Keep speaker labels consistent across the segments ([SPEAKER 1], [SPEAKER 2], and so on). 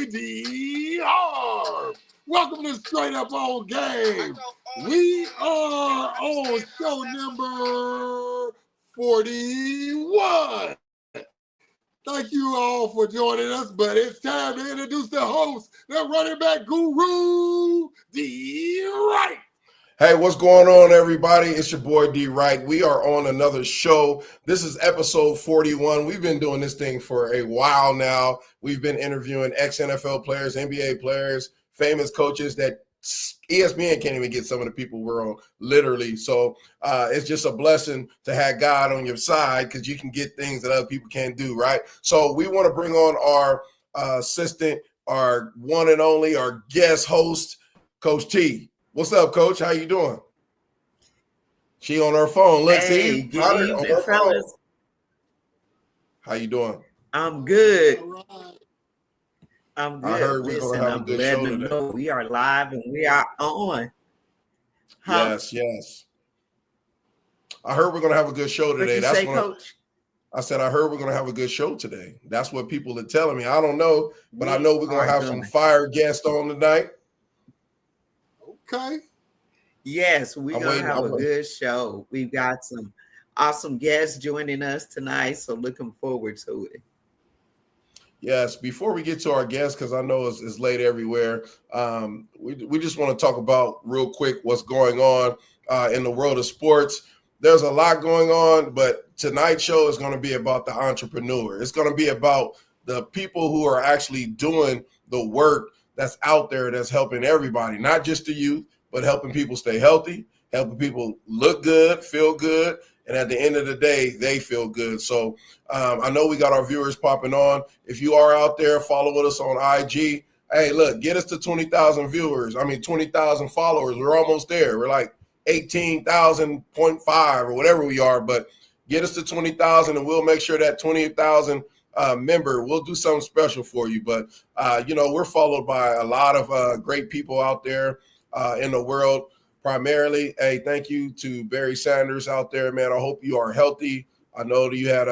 [SPEAKER 1] Harv. Welcome to Straight Up On Game. We are on show number 41. Thank you all for joining us, but it's time to introduce the host, the running back guru, D. Wright.
[SPEAKER 2] Hey, what's going on, everybody? It's your boy, D. Wright. We are on another show. This is episode 41. We've been doing this thing for a while now. We've been interviewing ex-NFL players, NBA players, famous coaches that ESPN can't even get some of the people we're on, literally. So it's just a blessing to have God on your side because you can get things that other people can't do, right? So we want to bring on our assistant, our one and only, our guest host, Coach T. What's up, Coach? How you doing? She on her phone. Let's see.
[SPEAKER 3] Good evening, fellas.
[SPEAKER 2] How you doing?
[SPEAKER 3] I'm good. I'm good.
[SPEAKER 2] I heard we're going to have a good show today.
[SPEAKER 3] We are live and we are on.
[SPEAKER 2] Huh? Yes. I heard we're going to have a good show today.
[SPEAKER 3] What'd you say, Coach?
[SPEAKER 2] I said I heard we're going to have a good show today. That's what people are telling me. I don't know, but I know we're going to have some fire guests on tonight.
[SPEAKER 1] Okay.
[SPEAKER 3] Yes, we're going to have a good show. We've got some awesome guests joining us tonight, so looking forward to it.
[SPEAKER 2] Yes, before we get to our guests, because I know it's late everywhere, we just want to talk about real quick what's going on in the world of sports. There's a lot going on, but tonight's show is going to be about the entrepreneur. It's going to be about the people who are actually doing the work that's out there that's helping everybody, not just the youth, but helping people stay healthy, helping people look good, feel good, and at the end of the day, they feel good. So I know we got our viewers popping on. If you are out there, follow us on IG. Hey, look, get us to 20,000 viewers. 20,000 followers. We're almost there. We're like 18,000.5 or whatever we are, but get us to 20,000 and we'll make sure that 20,000 member, we'll do something special for you. But, we're followed by a lot of great people out there in the world. Primarily, hey, thank you to Barry Sanders out there, man. I hope you are healthy. I know that you had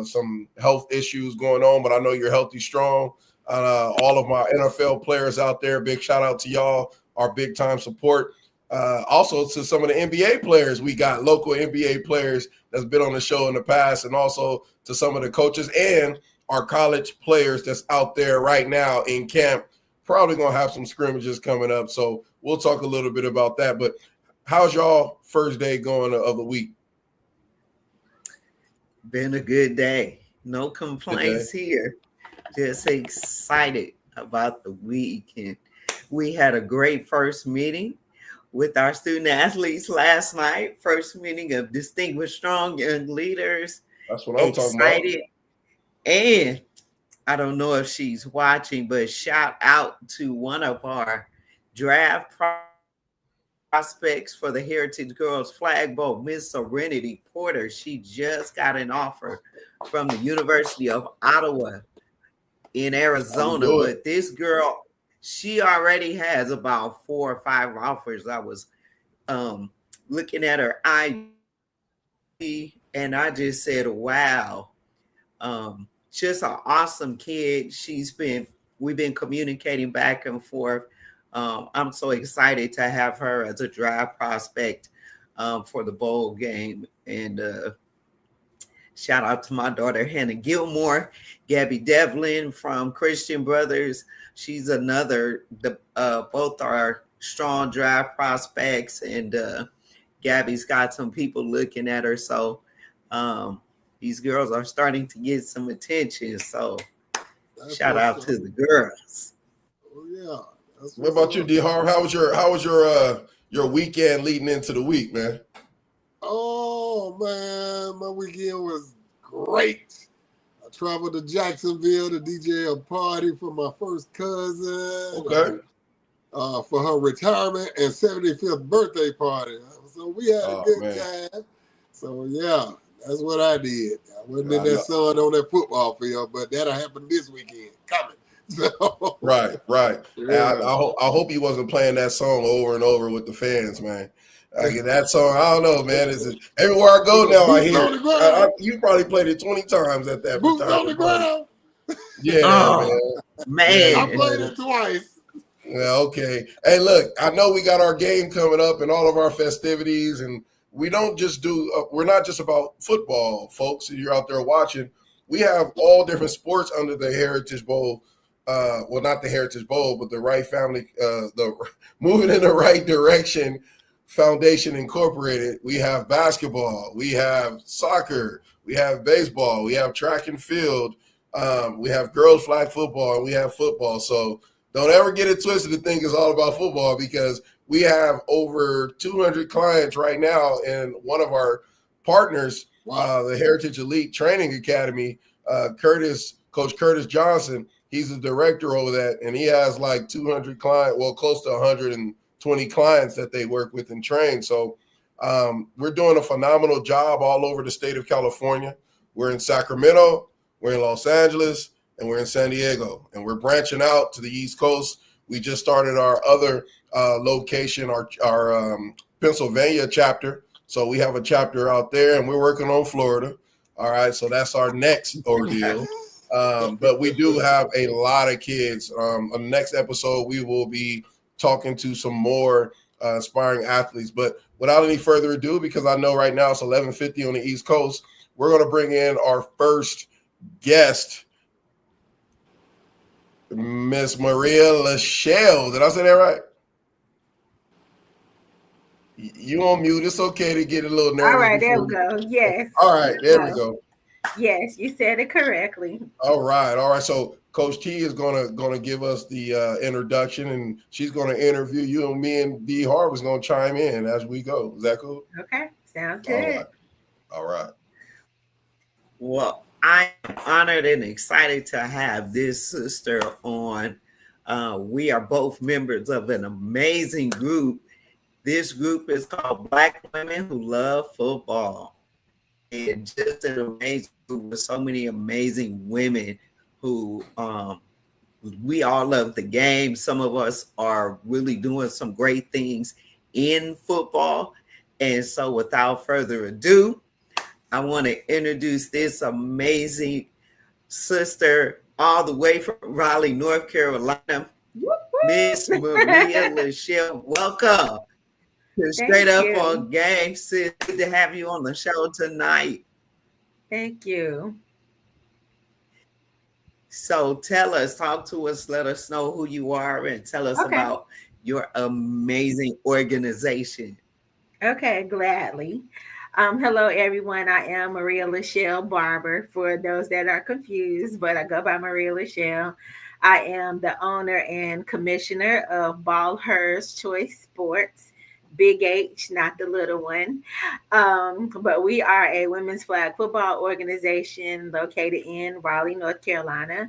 [SPEAKER 2] some health issues going on, but I know you're healthy, strong. All of my NFL players out there, big shout out to y'all, our big time support. Also to some of the NBA players, we got local NBA players that's been on the show in the past, and also to some of the coaches and our college players that's out there right now in camp. Probably going to have some scrimmages coming up, so we'll talk a little bit about that. But how's y'all first day going of the week?
[SPEAKER 3] Been a good day. No complaints here. Just excited about the week. And we had a great first meeting with our student athletes last night. First meeting of distinguished strong young leaders.
[SPEAKER 2] That's what I'm talking about.
[SPEAKER 3] Excited. And I don't know if she's watching, but shout out to one of our draft prospects for the Heritage Girls Flag Bowl, Miss Serenity Porter. She just got an offer from the University of Ottawa in Arizona. But this girl, she already has about 4 or 5 offers. I was looking at her IG, and I just said, wow. Just an awesome kid. We've been communicating back and forth. I'm so excited to have her as a draft prospect for the bowl game. And shout out to my daughter, Hannah Gilmore, Gabby Devlin from Christian Brothers. She's both are strong draft prospects, and Gabby's got some people looking at her. So these girls are starting to get some attention. So shout out to the girls.
[SPEAKER 1] Oh yeah.
[SPEAKER 2] What about you, D. Harv? How was your weekend leading into the week, man?
[SPEAKER 1] Oh man, my weekend was great. I traveled to Jacksonville to DJ a party for my first cousin.
[SPEAKER 2] Okay.
[SPEAKER 1] For her retirement and 75th birthday party. So we had a good time. So yeah. That's what I did. I wasn't in that sun on that football field, but that'll happen this weekend. Coming. So,
[SPEAKER 2] right. Yeah. I hope he wasn't playing that song over and over with the fans, man. That song, I don't know, man. Everywhere I go now, I hear it. You probably played it 20 times at that
[SPEAKER 1] Boots on the ground.
[SPEAKER 2] Yeah, man.
[SPEAKER 3] Man,
[SPEAKER 1] I played it twice.
[SPEAKER 2] Yeah, okay. Hey, look, I know we got our game coming up and all of our festivities, and we don't just do, we're not just about football, folks. If you're out there watching, we have all different sports under the Heritage Bowl. Well, not the Heritage Bowl, but the Wright family, the Moving in the Right Direction Foundation Incorporated. We have basketball, we have soccer, we have baseball, we have track and field, we have girls flag football, and we have football. So don't ever get it twisted to think it's all about football, because we have over 200 clients right now, and one of our partners, the Heritage Elite Training Academy, Coach Curtis Johnson, he's the director over that, and he has like 200 clients, well, close to 120 clients that they work with and train. So we're doing a phenomenal job all over the state of California. We're in Sacramento, we're in Los Angeles, and we're in San Diego, and we're branching out to the East Coast. We just started our other location, our Pennsylvania chapter. So we have a chapter out there, and we're working on Florida. All right, so that's our next ordeal. But we do have a lot of kids. On the next episode, we will be talking to some more aspiring athletes. But without any further ado, because I know right now it's 11:50 on the East Coast, we're going to bring in our first guest, Miss Maria Lachelle. Did I say that right? You on mute. It's okay to get a little nervous.
[SPEAKER 4] All right, there we go. Yes.
[SPEAKER 2] All right, there we go.
[SPEAKER 4] Yes, you said it correctly.
[SPEAKER 2] All right. So Coach T is gonna give us the introduction, and she's gonna interview you, and me and D Harv is gonna chime in as we go. Is that cool?
[SPEAKER 4] Okay, sounds good.
[SPEAKER 2] All right.
[SPEAKER 3] Well, I'm honored and excited to have this sister on. We are both members of an amazing group. This group is called Black Women Who Love Football. And just an amazing group with so many amazing women who we all love the game. Some of us are really doing some great things in football. And so without further ado, I want to introduce this amazing sister all the way from Raleigh, North Carolina, Miss Maria Lachelle. Welcome to Straight Up on Game, sis. Good to have you on the show tonight.
[SPEAKER 4] Thank you.
[SPEAKER 3] So talk to us, let us know who you are, and tell us about your amazing organization.
[SPEAKER 4] Okay, gladly. Hello, everyone. I am Maria Lachelle Barber, for those that are confused, but I go by Maria Lachelle. I am the owner and commissioner of Ballher's Choice Sports, Big H, not the little one. But we are a women's flag football organization located in Raleigh, North Carolina.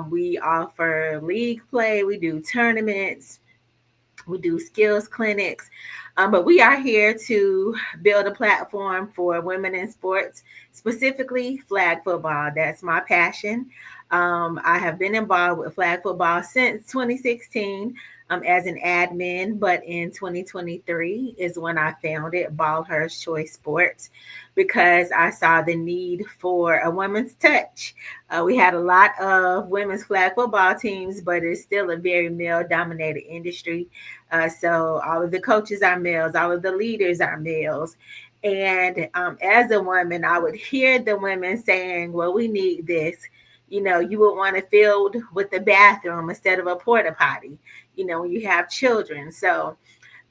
[SPEAKER 4] We offer league play. We do tournaments. We do skills clinics. But we are here to build a platform for women in sports, specifically flag football. That's my passion. I have been involved with flag football since 2016 as an admin, but in 2023 is when I founded Ballher's Choice Sports, because I saw the need for a women's touch. We had a lot of women's flag football teams, but it's still a very male-dominated industry. So all of the coaches are males, all of the leaders are males. And as a woman, I would hear the women saying, well, we need this. You know, you would want to fill with the bathroom instead of a porta potty, you know, when you have children. So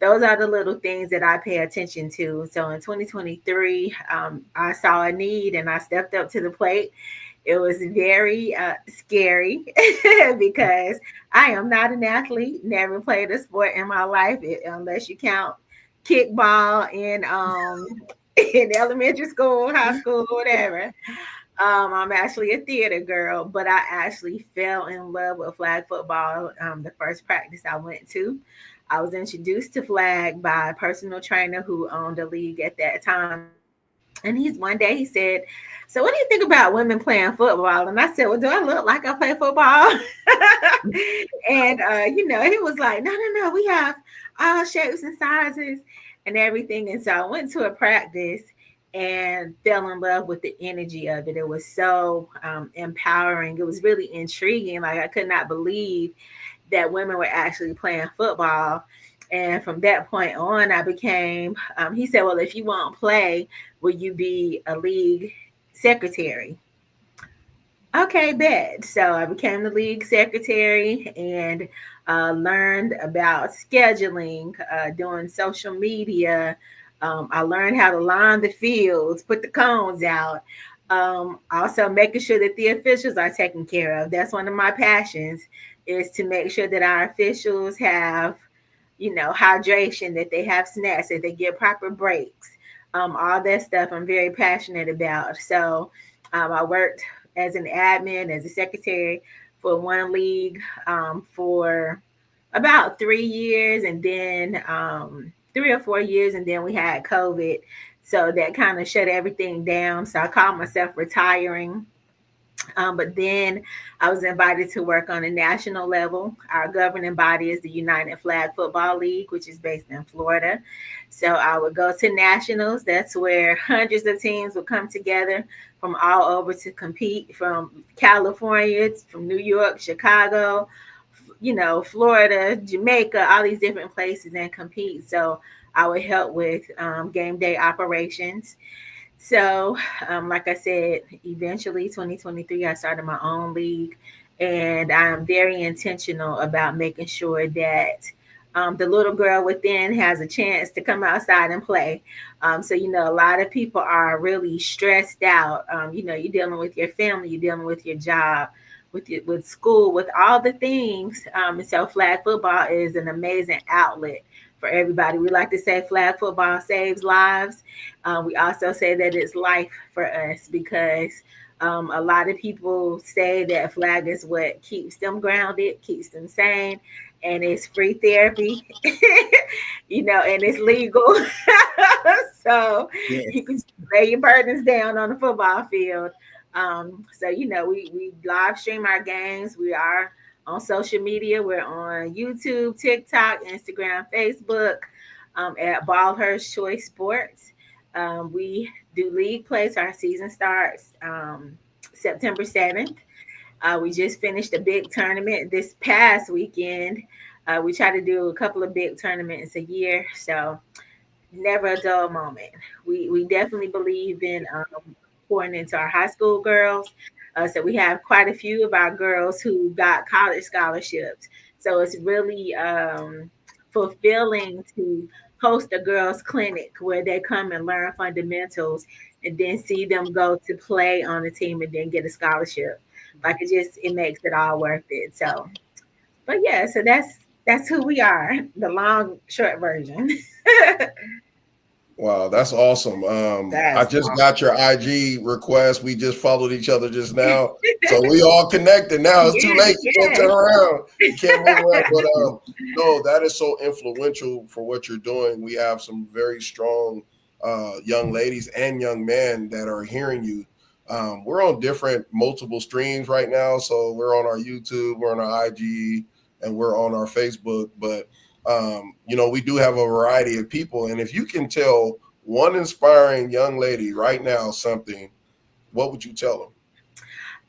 [SPEAKER 4] those are the little things that I pay attention to. So in 2023, I saw a need and I stepped up to the plate. It was very scary because I am not an athlete, never played a sport in my life, unless you count kickball in elementary school, high school, whatever. I'm actually a theater girl, but I actually fell in love with flag football. The first practice I went to, I was introduced to flag by a personal trainer who owned a league at that time. And one day he said, so what do you think about women playing football? And I said, well, do I look like I play football? And, he was like, no, we have all shapes and sizes and everything. And so I went to a practice, and fell in love with the energy of it. It was so empowering. It was really intriguing. Like, I could not believe that women were actually playing football. And from that point on, I became, he said, well, if you won't play, will you be a league secretary? Okay, bet. So I became the league secretary and learned about scheduling, doing social media. I learned how to line the fields, put the cones out. Also making sure that the officials are taken care of. That's one of my passions, is to make sure that our officials have, hydration, that they have snacks, that they get proper breaks. All that stuff I'm very passionate about. So I worked as an admin, as a secretary for one league for about 3 years, and then 3 or 4 years, and then we had COVID. So that kind of shut everything down. So I called myself retiring. But then I was invited to work on a national level. Our governing body is the United Flag Football League, which is based in Florida. So I would go to nationals. That's where hundreds of teams would come together from all over to compete, from California, from New York, Chicago, Florida, Jamaica, all these different places, and compete. So I would help with game day operations. So, like I said, eventually 2023, I started my own league, and I'm very intentional about making sure that the little girl within has a chance to come outside and play. So, a lot of people are really stressed out. You're dealing with your family, you're dealing with your job, with school, with all the things. And so flag football is an amazing outlet for everybody. We like to say flag football saves lives. We also say that it's life for us, because a lot of people say that flag is what keeps them grounded, keeps them sane, and it's free therapy, and it's legal. So yes, you can lay your burdens down on the football field. So, we live stream our games. We are on social media. We're on YouTube, TikTok, Instagram, Facebook, at Ballhurst Choice Sports. We do league play, so our season starts September 7th. We just finished a big tournament this past weekend. We try to do a couple of big tournaments a year, so never a dull moment. We definitely believe in pouring into our high school girls. So we have quite a few of our girls who got college scholarships. So it's really fulfilling to host a girls clinic where they come and learn fundamentals, and then see them go to play on the team and then get a scholarship. Like, it makes it all worth it. So, but yeah, so that's who we are. The long, short version.
[SPEAKER 2] Wow, that's awesome. I just got your IG request. We just followed each other just now. So we all connected now. It's too late. You can't turn around. You can't move around. But no, that is so influential for what you're doing. We have some very strong young ladies and young men that are hearing you. We're on multiple streams right now. So we're on our YouTube, we're on our IG, and we're on our Facebook. But we do have a variety of people. And if you can tell one inspiring young lady right now something, what would you tell them?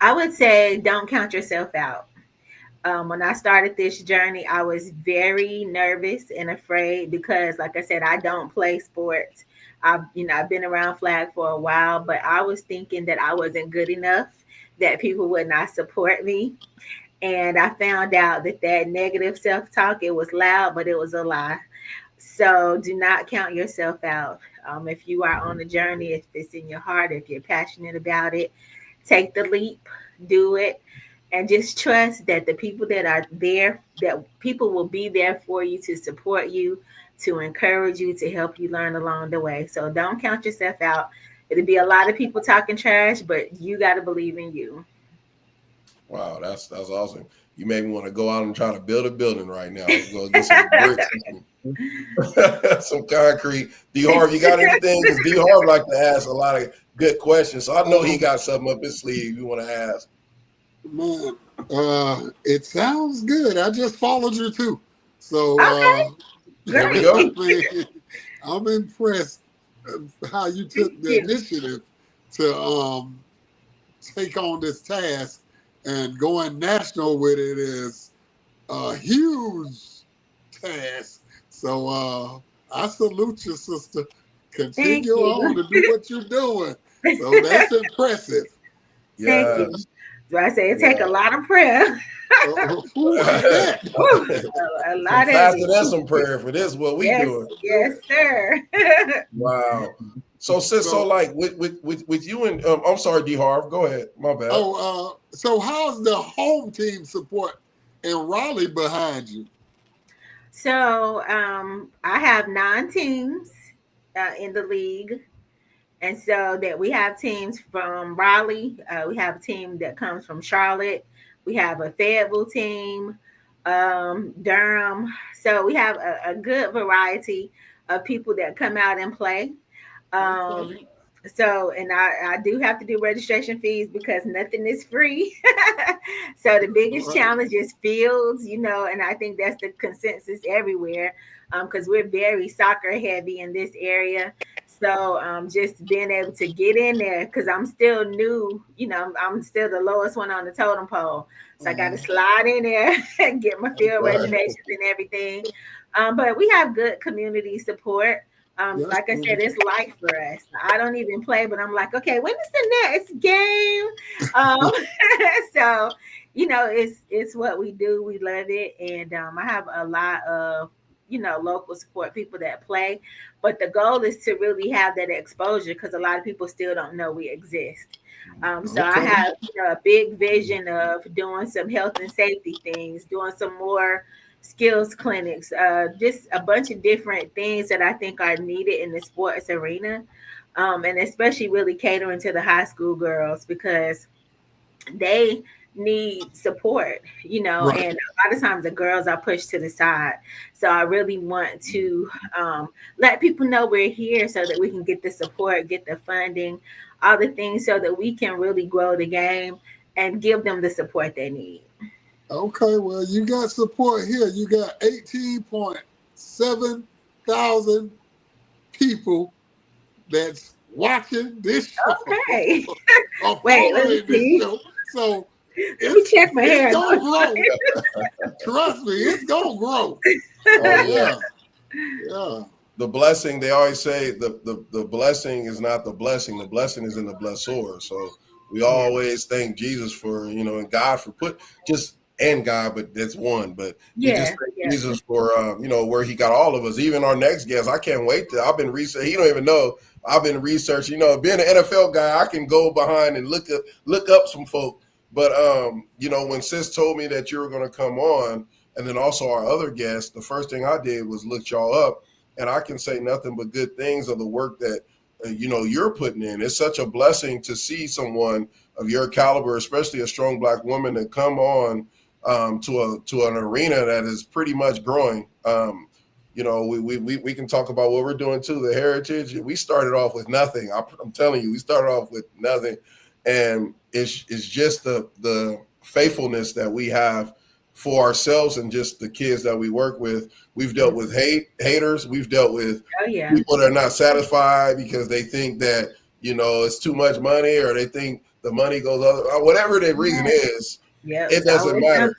[SPEAKER 4] I would say, don't count yourself out. When I started this journey, I was very nervous and afraid because, like I said, I don't play sports. I've been around flag for a while, but I was thinking that I wasn't good enough, that people would not support me. And I found out that negative self-talk, it was loud, but it was a lie. So do not count yourself out. If you are on a journey, if it's in your heart, if you're passionate about it, take the leap, do it, and just trust that the people that are there, that people will be there for you, to support you, to encourage you, to help you learn along the way. So don't count yourself out. It'll be a lot of people talking trash, but you got to believe in you.
[SPEAKER 2] Wow, that's awesome. You made me want to go out and try to build a building right now. Go get some bricks and some concrete. Harv, you got anything? Because Harv like to ask a lot of good questions. So I know he got something up his sleeve you want to ask.
[SPEAKER 1] Man, it sounds good. I just followed you too. So
[SPEAKER 4] okay.
[SPEAKER 1] there we go. I'm impressed. how you took the initiative to take on this task, and going national with it is a huge task. So I salute you, sister. Continue on to do what you're doing. So that's impressive.
[SPEAKER 4] Thank you. Do I say it take a lot of prayer?
[SPEAKER 1] A
[SPEAKER 4] lot
[SPEAKER 2] of some prayer for this. What we doing?
[SPEAKER 4] Yes, sir.
[SPEAKER 2] Wow. So sis, so like with you and I'm sorry, D Harv, go ahead. My bad.
[SPEAKER 1] So how's the home team support in Raleigh behind you?
[SPEAKER 4] So I have 9 teams in the league. And so that we have teams from Raleigh. We have a team that comes from Charlotte. We have a Fayetteville team, Durham. So we have a good variety of people that come out and play. So, and I do have to do registration fees because nothing is free. So the biggest challenge is fields, and I think that's the consensus everywhere because we're very soccer heavy in this area. So just being able to get in there because I'm still new, I'm still the lowest one on the totem pole. So I got to slide in there and get my field reservations and everything. But we have good community support. Like I said, it's light for us. I don't even play, but I'm like, okay, when is the next game? So, it's what we do. We love it. And I have a lot of, local support people that play. But the goal is to really have that exposure because a lot of people still don't know we exist. So I have a big vision of doing some health and safety things, doing some more skills clinics, just a bunch of different things that I think are needed in the sports arena. And especially really catering to the high school girls because they need support, and a lot of times the girls are pushed to the side. So I really want to let people know we're here so that we can get the support, get the funding, all the things so that we can really grow the game and give them the support they need.
[SPEAKER 1] Okay, well, you got support here. You got 18.7 thousand people that's watching this show.
[SPEAKER 4] Okay.
[SPEAKER 1] Wait, let me see. So
[SPEAKER 4] let me check my hair.
[SPEAKER 1] It's gonna grow. Trust me, it's gonna grow. Yeah.
[SPEAKER 2] The blessing, they always say the blessing is not the blessing. The blessing is in the blessor. So we always thank Jesus for, and God for and God, but that's one. But we just thank Jesus for, where he got all of us. Even our next guest, I can't wait I've been researching. He don't even know. I've been researching. Being an NFL guy, I can go behind and look up some folk. But, when sis told me that you were going to come on, and then also our other guest, the first thing I did was look y'all up. And I can say nothing but good things of the work that, you're putting in. It's such a blessing to see someone of your caliber, especially a strong Black woman, that come on to an arena that is pretty much growing. We can talk about what we're doing too. The Heritage, we started off with nothing. I'm telling you, we started off with nothing. And it's just the faithfulness that we have for ourselves and just the kids that we work with. We've dealt with haters. We've dealt with people that are not satisfied because they think that, it's too much money, or they think the money goes whatever the reason is, it doesn't matter.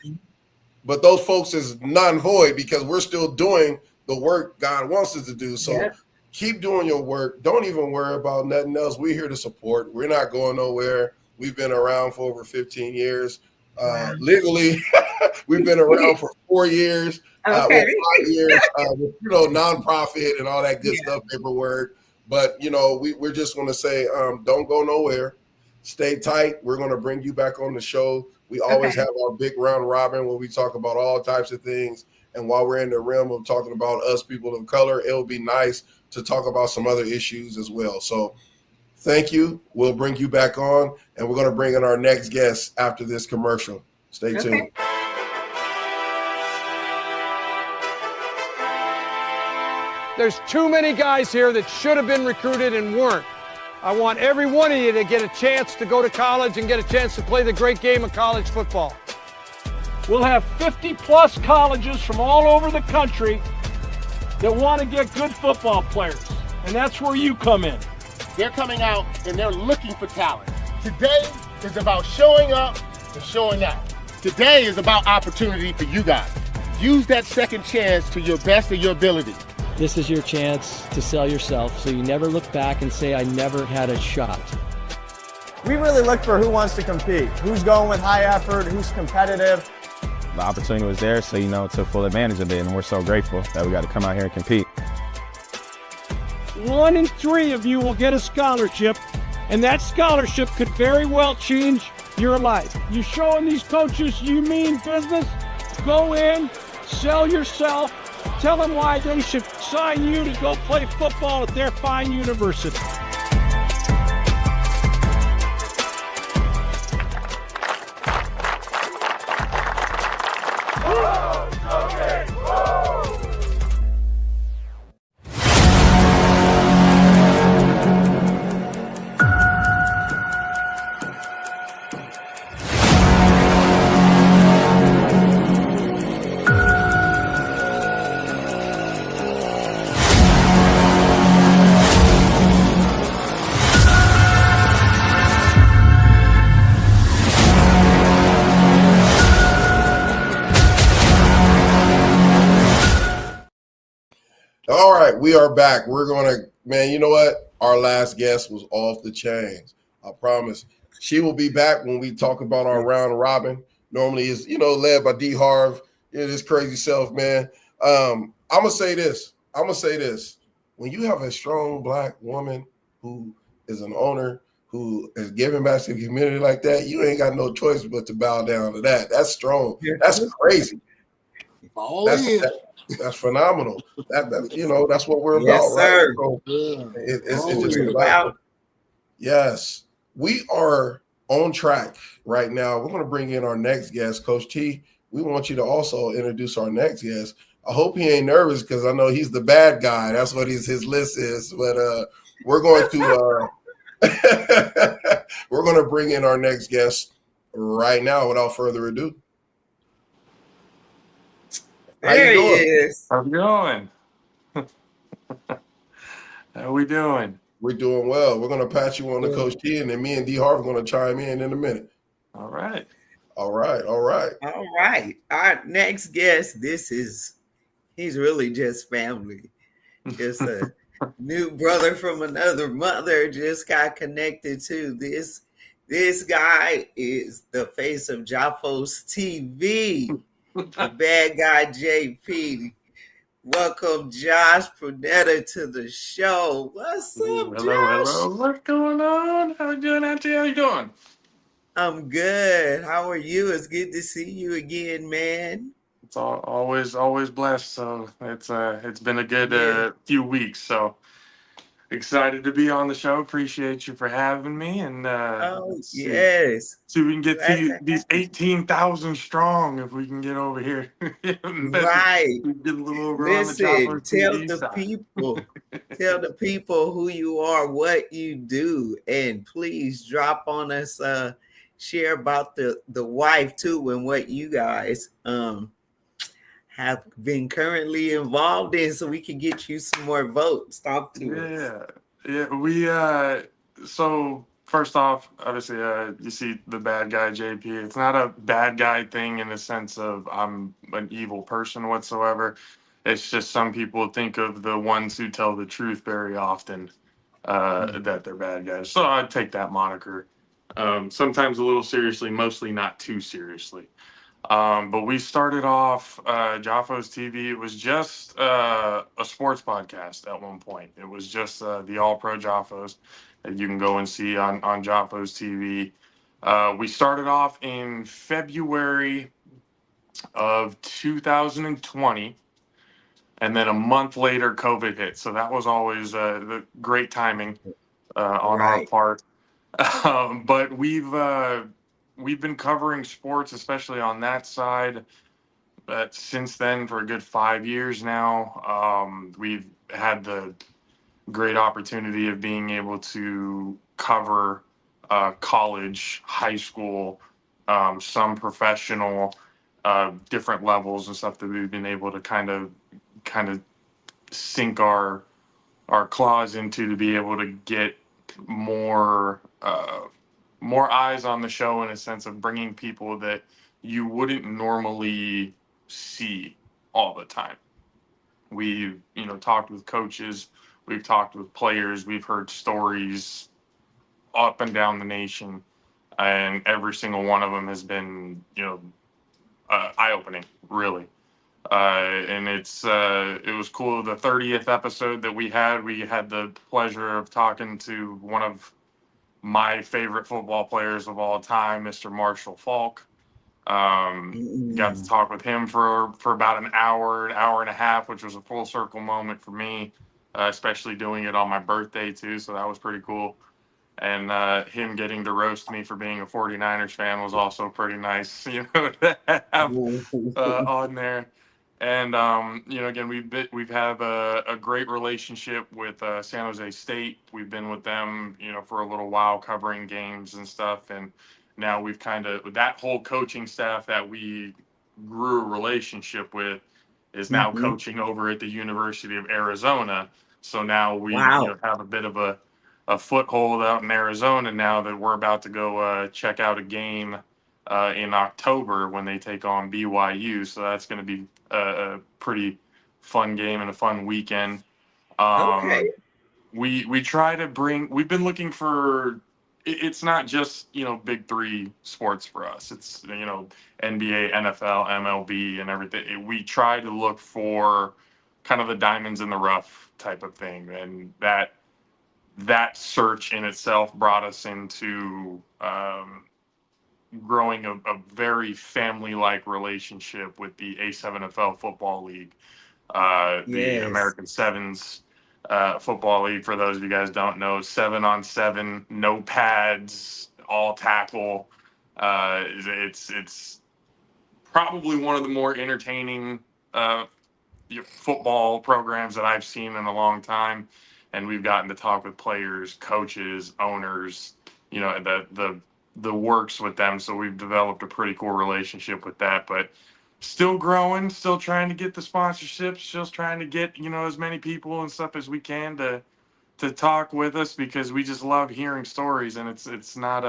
[SPEAKER 2] But those folks is non-void because we're still doing the work God wants us to do. So keep doing your work. Don't even worry about nothing else. We're here to support. We're not going nowhere. We've been around for over 15 years. Legally, we've been around for 4 years, 5 years, nonprofit and all that good stuff, paperwork. But, we're just going to say, don't go nowhere. Stay tight. We're going to bring you back on the show. We always have our big round robin where we talk about all types of things. And while we're in the realm of talking about us people of color, it would be nice to talk about some other issues as well. So thank you. We'll bring you back on, and we're going to bring in our next guest after this commercial. Stay tuned.
[SPEAKER 5] There's too many guys here that should have been recruited and weren't. I want every one of you to get a chance to go to college and get a chance to play the great game of college football.
[SPEAKER 6] We'll have 50-plus colleges from all over the country that want to get good football players. and that's where you come in.
[SPEAKER 7] They're coming out and they're looking for talent. Today is about showing up and showing out. Today is about opportunity for you guys. Use that second chance to your best of your ability.
[SPEAKER 8] This is your chance to sell yourself so you never look back and say, I never had a shot.
[SPEAKER 9] We really look for who wants to compete, who's going with high effort, who's competitive.
[SPEAKER 10] The opportunity was there, so, took full advantage of it, and we're so grateful that we got to come out here and compete.
[SPEAKER 6] 1 in 3 of you will get a scholarship, and that scholarship could very well change your life. You showing these coaches you mean business? Go in, sell yourself, tell them why they should sign you to go play football at their fine university.
[SPEAKER 2] All right, we are back. We're going to, man, you know what? Our last guest was off the chains. I promise. She will be back when we talk about our round robin. Normally is, led by D. Harv. This crazy self, man. I'm going to say this. When you have a strong Black woman who is an owner, who is giving back to the community like that, you ain't got no choice but to bow down to that. That's strong. That's crazy. That's phenomenal. That's what we're about,
[SPEAKER 3] sir.
[SPEAKER 2] right? So it's just about. Yes, we are on track right now. We're going to bring in our next guest, Coach T. We want you to also introduce our next guest. I hope he ain't nervous because I know he's the bad guy. That's what his list is. But we're going to we're going to bring in our next guest right now without further ado.
[SPEAKER 3] There he is.
[SPEAKER 11] How's it going? How we doing?
[SPEAKER 2] We're doing well. We're going to pass you on to Coach T, and then me and D. Harv are going to chime in a minute.
[SPEAKER 11] All right.
[SPEAKER 3] Our next guest, he's really just family. Just a new brother from another mother, just got connected to this. This guy is the face of Jaffos TV. The bad guy JP. Welcome Josh Pruneda to the show. What's up, Josh?
[SPEAKER 11] Hello. What's going on? How you doing out there? How you doing?
[SPEAKER 3] I'm good. How are you? It's good to see you again, man.
[SPEAKER 11] It's always blessed. So it's been a good few weeks. So excited to be on the show. Appreciate you for having me. And
[SPEAKER 3] yes.
[SPEAKER 11] See if we can get to these 18,000 strong if we can get over here.
[SPEAKER 3] Right.
[SPEAKER 11] Get a little over
[SPEAKER 3] Listen,
[SPEAKER 11] on the
[SPEAKER 3] tell the people who you are, what you do, and please drop on us, share about the wife too and what you guys have been currently involved in so we can get you some more votes. Talk to us.
[SPEAKER 11] Yeah. We so first off, obviously, you see the bad guy JP. It's not a bad guy thing in the sense of I'm an evil person whatsoever. It's just some people think of the ones who tell the truth very often that they're bad guys. So I take that moniker sometimes a little seriously, mostly not too seriously. But we started off Jaffos TV. It was just a sports podcast at one point. It was just the All Pro Jaffos that you can go and see on Jaffos TV. We started off in February of 2020, and then a month later, COVID hit. So that was always the great timing on our part. But we've been covering sports, especially on that side, since then for a good 5 years now. We've had the great opportunity of being able to cover college, high school, some professional, different levels and stuff that we've been able to kind of sink our claws into to be able to get more eyes on the show, in a sense of bringing people that you wouldn't normally see all the time. We've, talked with coaches, we've talked with players, we've heard stories up and down the nation, and every single one of them has been, eye-opening, really. And it was cool. The 30th episode that we had the pleasure of talking to one of my favorite football players of all time, Mr. Marshall Faulk. Got to talk with him for about an hour and a half, which was a full circle moment for me, especially doing it on my birthday too. So that was pretty cool. And him getting to roast me for being a 49ers fan was also pretty nice, to have on there. And again, we've had a great relationship with San Jose State. We've been with them, for a little while, covering games and stuff. And now we've kind of, that whole coaching staff that we grew a relationship with is now coaching over at the University of Arizona. So now we have a bit of a foothold out in Arizona now that we're about to go check out a game in October when they take on BYU. So that's going to be a pretty fun game and a fun weekend.
[SPEAKER 3] Okay.
[SPEAKER 11] We try to we've been looking for, it's not just, big three sports for us. It's, NBA, NFL, MLB and everything. We try to look for kind of the diamonds in the rough type of thing. And that search in itself brought us into growing a very family-like relationship with the A7FL Football League, the American Sevens Football League. For those of you guys don't know, 7-on-7, no pads, all tackle. It's probably one of the more entertaining football programs that I've seen in a long time. And we've gotten to talk with players, coaches, owners, the works with them. So we've developed a pretty cool relationship with that, but still growing, still trying to get the sponsorships, just trying to get, as many people and stuff as we can to talk with us, because we just love hearing stories. And it's not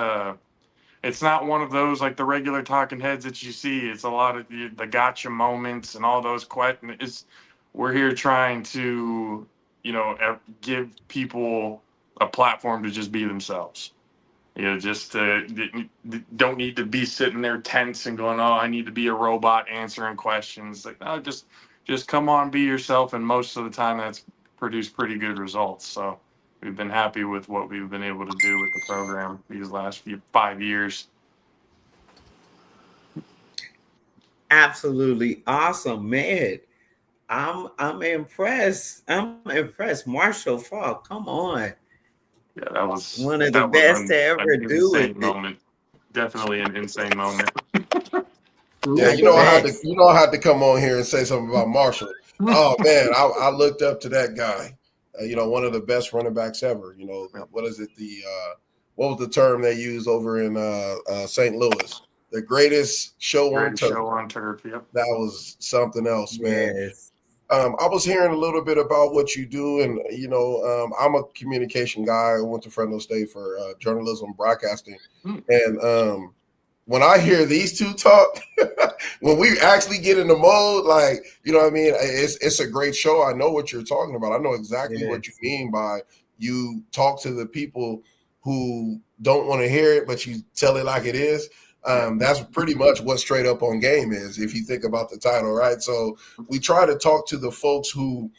[SPEAKER 11] one of those like the regular talking heads that you see. It's a lot of the gotcha moments and all those questions. We're here trying to, give people a platform to just be themselves. Just don't need to be sitting there tense and going, oh, I need to be a robot answering questions. Like, no, just come on, be yourself. And most of the time that's produced pretty good results. So we've been happy with what we've been able to do with the program these last 5 years.
[SPEAKER 3] Absolutely awesome, man. I'm impressed. Marshall Faulk, come on.
[SPEAKER 11] Yeah, that was
[SPEAKER 3] one of the best to ever do it.
[SPEAKER 11] Moment. Definitely an insane moment.
[SPEAKER 2] Yeah, I had to come on here and say something about Marshall. Oh man, I looked up to that guy. One of the best running backs ever. What is it? What was the term they used over in St. Louis? The greatest show on turf.
[SPEAKER 11] Show on turf. Yep.
[SPEAKER 2] That was something else, man.
[SPEAKER 3] Yes.
[SPEAKER 2] I was hearing a little bit about what you do, and I'm a communication guy. I went to Fresno State for journalism, broadcasting, and when I hear these two talk, when we actually get in the mode, like it's a great show. I know what you're talking about. I know exactly what you mean by you talk to the people who don't want to hear it, but you tell it like it is. That's pretty much what Straight Up on Game is, if you think about the title, right? So we try to talk to the folks who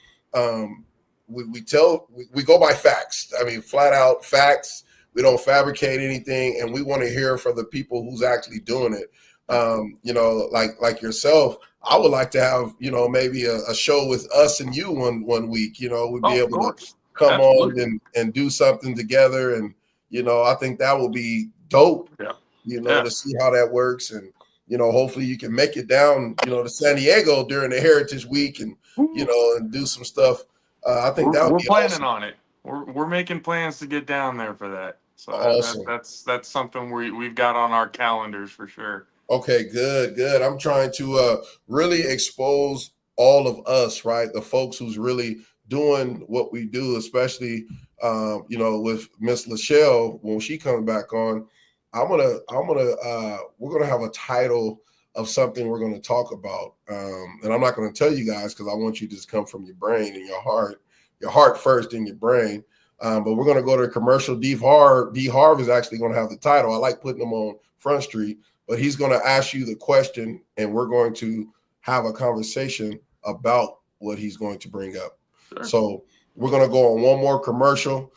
[SPEAKER 2] we go by facts. I mean, flat out facts. We don't fabricate anything, and we want to hear from the people who's actually doing it. Like yourself, I would like to have, maybe a show with us and you one week. We'd be able to come on and do something together, and I think that would be dope.
[SPEAKER 11] Yeah.
[SPEAKER 2] To see how that works, and hopefully you can make it down, to San Diego during the Heritage Week, and and do some stuff. I think that would be
[SPEAKER 11] planning
[SPEAKER 2] awesome.
[SPEAKER 11] on it. We're making plans to get down there for that. So
[SPEAKER 2] awesome.
[SPEAKER 11] That's something we've got on our calendars for sure.
[SPEAKER 2] Okay, good. I'm trying to really expose all of us, right? The folks who's really doing what we do, especially with Miss Lachelle when she comes back on. We're gonna have a title of something we're going to talk about, and I'm not going to tell you guys because I want you to just come from your brain and your heart first, and your brain. But we're going to go to a commercial. D. Harv is actually going to have the title. I like putting him on Front Street, but he's going to ask you the question, and we're going to have a conversation about what he's going to bring up. Sure. So we're going to go on one more commercial.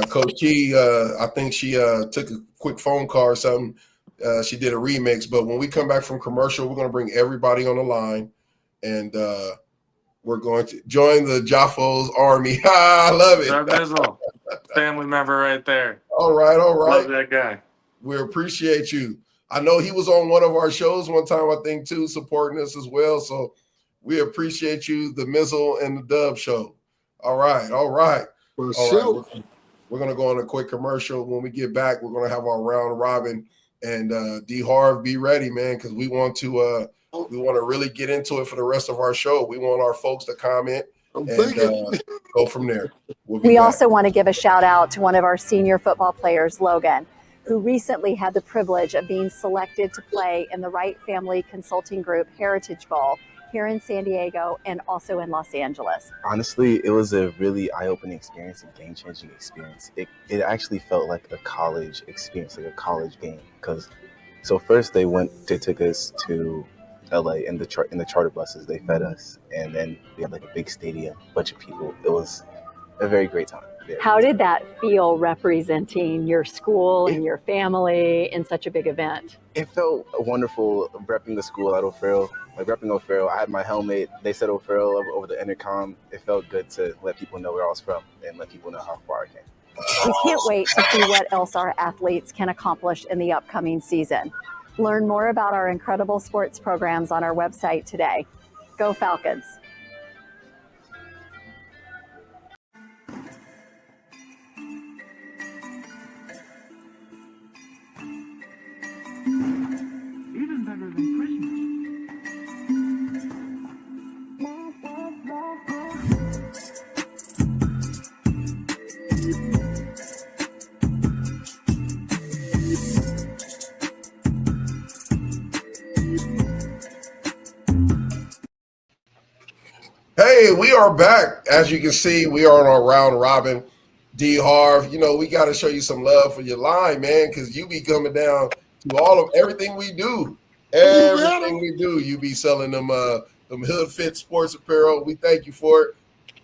[SPEAKER 2] Coach Key, I think she took a quick phone call or something. She did a remix, but when we come back from commercial, we're going to bring everybody on the line, and we're going to join the Jaffo's army. I love it.
[SPEAKER 11] Bizzle, family member right there.
[SPEAKER 2] All right.
[SPEAKER 11] Love that guy.
[SPEAKER 2] We appreciate you. I know he was on one of our shows one time, I think, too, supporting us as well. So we appreciate you, the Mizzle and the Dub Show. All right.
[SPEAKER 1] For sure.
[SPEAKER 2] Right. We're going to go on a quick commercial. When we get back, we're going to have our round robin. And D. Harv, be ready, man, because we want to really get into it for the rest of our show. We want our folks to comment and go from there.
[SPEAKER 12] We also want to give a shout out to one of our senior football players, Logan, who recently had the privilege of being selected to play in the Wright Family Consulting Group Heritage Bowl here in San Diego and also in Los Angeles.
[SPEAKER 13] Honestly, it was a really eye-opening experience, a game-changing experience. It actually felt like a college experience, like a college game. So first they took us to LA in the charter buses. They fed us, and then we had like a big stadium, bunch of people. It was a very great time.
[SPEAKER 12] How did that feel representing your school and your family in such a big event?
[SPEAKER 13] It felt wonderful repping the school at O'Farrell. Like repping O'Farrell, I had my helmet. They said O'Farrell over the intercom. It felt good to let people know where I was from and let people know how far I came.
[SPEAKER 12] We can't wait to see what else our athletes can accomplish in the upcoming season. Learn more about our incredible sports programs on our website today. Go Falcons!
[SPEAKER 14] Even better than Christmas.
[SPEAKER 2] Hey, we are back. As you can see, we are on our round robin. D. Harv, we got to show you some love for your line, man, because you be coming down to everything we do. Everything we do, you be selling them hood fit sports apparel. We thank you for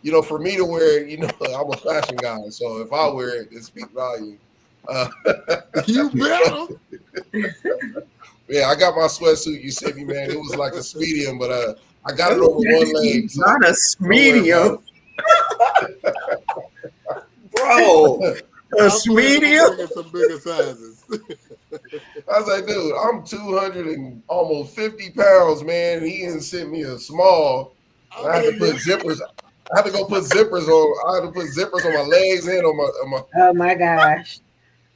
[SPEAKER 2] it. For me to wear it, I'm a fashion guy, so if I wear it, it speaks volume.
[SPEAKER 1] You better.
[SPEAKER 2] Yeah, I got my sweatsuit you sent me, man. It was like a medium, but I got it over one leg.
[SPEAKER 3] So not a medium. Bro, a medium?
[SPEAKER 1] Some bigger sizes.
[SPEAKER 2] I was like, dude, I'm 200 and almost 50 pounds, man. And he didn't send me a small. I had to put zippers. I had to go put zippers on. I had to put zippers on my legs and on my.
[SPEAKER 4] Oh my gosh.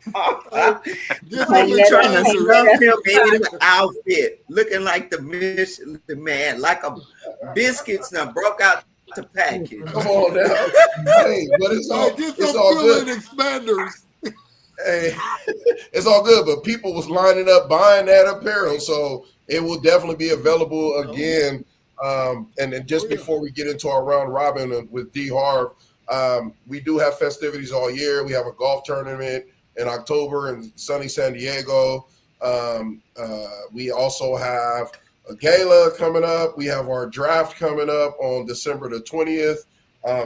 [SPEAKER 3] You trying to stuff him in the outfit, looking like the man, like a biscuits now broke out the package.
[SPEAKER 2] Come on now, hey, but it's all good.
[SPEAKER 1] Expanders.
[SPEAKER 2] Hey, it's all good. But people was lining up buying that apparel, so it will definitely be available again. And then just before we get into our round robin with D. Harv, we do have festivities all year. We have a golf tournament in October in sunny San Diego. We also have a gala coming up. We have our draft coming up on December the 20th.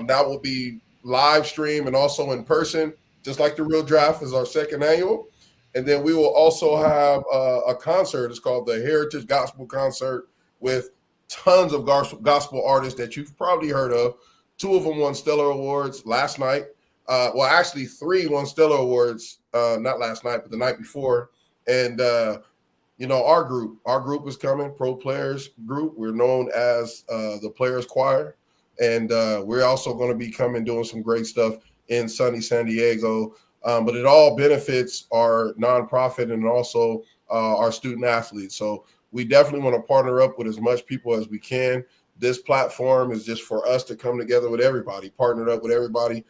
[SPEAKER 2] That will be live stream and also in person, just like the real draft is our second annual. And then we will also have a concert. It's called the Heritage Gospel Concert with tons of gospel artists that you've probably heard of. 2 of them won Stellar Awards last night. Well, actually 3 won Stellar Awards, not last night, but the night before. And, our group is coming, Pro Players Group. We're known as the Players Choir. And we're also going to be coming doing some great stuff in sunny San Diego. But it all benefits our nonprofit and also our student athletes. So we definitely want to partner up with as much people as we can. this platform is just for us to come together with everybody, partnered up with everybody.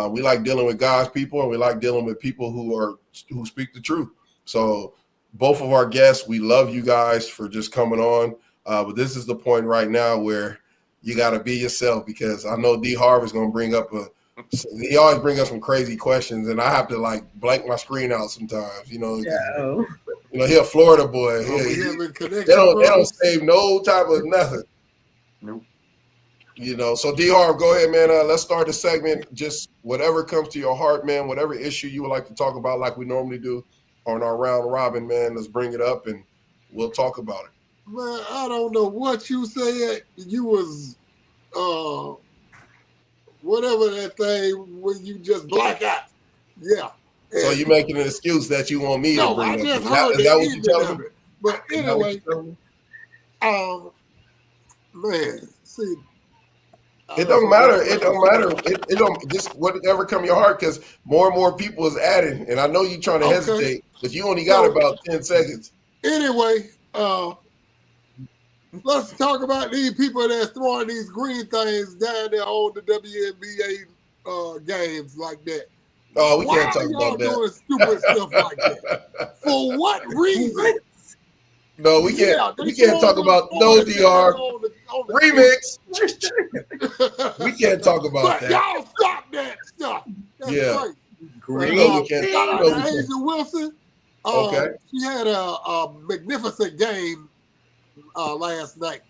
[SPEAKER 2] We like dealing with God's people, and we like dealing with people who speak the truth. So both of our guests, we love you guys for just coming on. But this is the point right now where you got to be yourself, because I know D. Harv is going to bring up he always brings up some crazy questions, and I have to like blank my screen out sometimes, you know.
[SPEAKER 3] No.
[SPEAKER 2] You know, he a Florida boy. They don't save no type of nothing.
[SPEAKER 11] Nope.
[SPEAKER 2] You know, so D. Harv, go ahead, man. Let's start the segment. Just whatever comes to your heart, man, whatever issue you would like to talk about like we normally do on our round robin, man. Let's bring it up and we'll talk about it.
[SPEAKER 1] Man, I don't know what you said. You was whatever that thing when you just black out. Yeah.
[SPEAKER 2] So you making an excuse that you want me to bring
[SPEAKER 1] I
[SPEAKER 2] up?
[SPEAKER 1] just heard
[SPEAKER 2] is that what you telling me?
[SPEAKER 1] But anyway, man, see.
[SPEAKER 2] It don't matter. It don't matter. It don't just whatever come your heart, because more and more people is adding, and I know you trying to hesitate, but you only got about 10 seconds.
[SPEAKER 1] Anyway, let's talk about these people that's throwing these green things down there on the WNBA games like that.
[SPEAKER 2] Oh, we can't talk about that.
[SPEAKER 1] Why are y'all doing stupid stuff like that? For what reason?
[SPEAKER 2] No, we can't. Yeah, we can't talk about no DR remix. We can't talk about that.
[SPEAKER 1] Y'all stop that stuff. That's
[SPEAKER 2] great.
[SPEAKER 1] We can't. Asia Wilson.
[SPEAKER 2] Okay.
[SPEAKER 1] She had a magnificent game last night.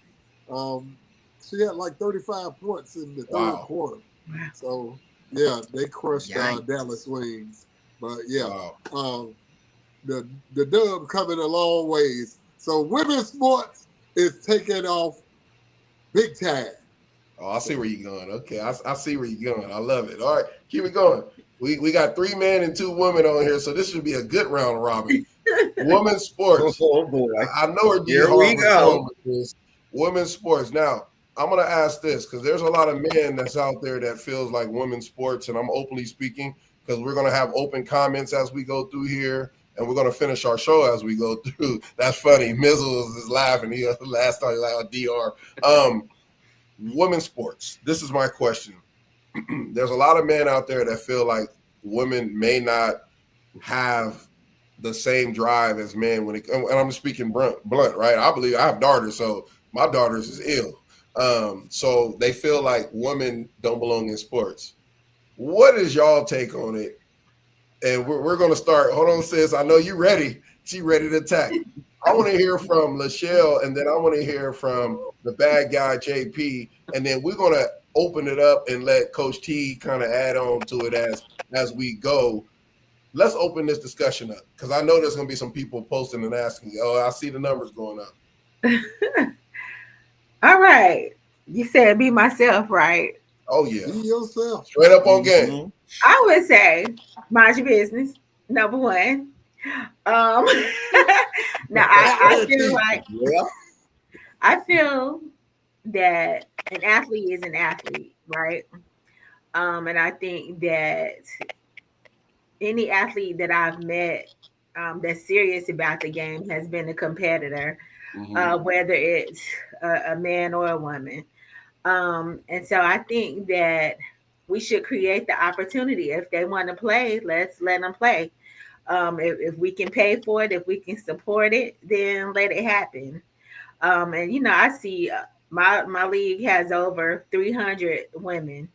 [SPEAKER 1] She had like 35 points in the third quarter. So yeah, they crushed Dallas Wings. But yeah, the dub coming a long ways. So women's sports is taking off big time.
[SPEAKER 2] Oh, I see where you're going. Okay, I see where you're going. I love it. All right, keep it going. We got 3 men and 2 women on here, so this should be a good round robin. Women's sports.
[SPEAKER 3] Oh boy!
[SPEAKER 2] I know where
[SPEAKER 3] Here we go.
[SPEAKER 2] Women's sports. Now I'm gonna ask this because there's a lot of men that's out there that feels like women's sports, and I'm openly speaking because we're gonna have open comments as we go through here. And we're going to finish our show as we go through. That's funny. Mizzles is laughing. He last time he like DR. Women's sports. This is my question. There's a lot of men out there that feel like women may not have the same drive as men when it. And I'm speaking blunt, right? I believe I have daughters, so my daughters is ill. So they feel like women don't belong in sports. What is y'all take on it? And we're going to start. Hold on, sis. I know you're ready. She ready to attack. I want to hear from Lachelle, and then I want to hear from the bad guy, JP. And then we're going to open it up and let Coach T kind of add on to it as we go. Let's open this discussion up because I know there's going to be some people posting and asking, I see the numbers going up.
[SPEAKER 4] All right. You said be myself, right?
[SPEAKER 2] Oh, yeah.
[SPEAKER 1] Be yourself.
[SPEAKER 2] Straight up on game.
[SPEAKER 4] Mm-hmm. I would say mind your business, number one. Now I feel like I feel that an athlete is an athlete, right? And I think that any athlete that I've met that's serious about the game has been a competitor, whether it's a man or a woman. And so I think that we should create the opportunity. If they want to play, let's let them play. If we can pay for it, if we can support it, then let it happen. And I see my league has over 300 women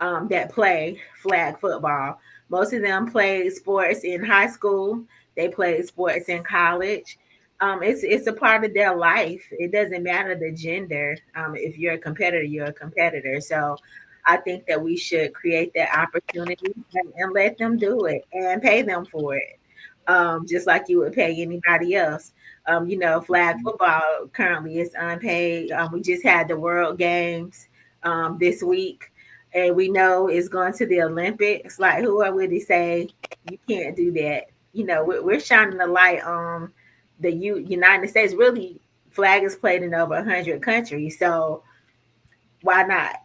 [SPEAKER 4] that play flag football. Most of them play sports in high school. They play sports in college. It's a part of their life. It doesn't matter the gender. If you're a competitor, you're a competitor. So I think that we should create that opportunity and let them do it and pay them for it. Just like you would pay anybody else. Flag football currently is unpaid. We just had the World Games this week, and we know it's going to the Olympics. Like, who would he say you can't do that? We're shining the light on the United States. Really, flag is played in over 100 countries. So why not?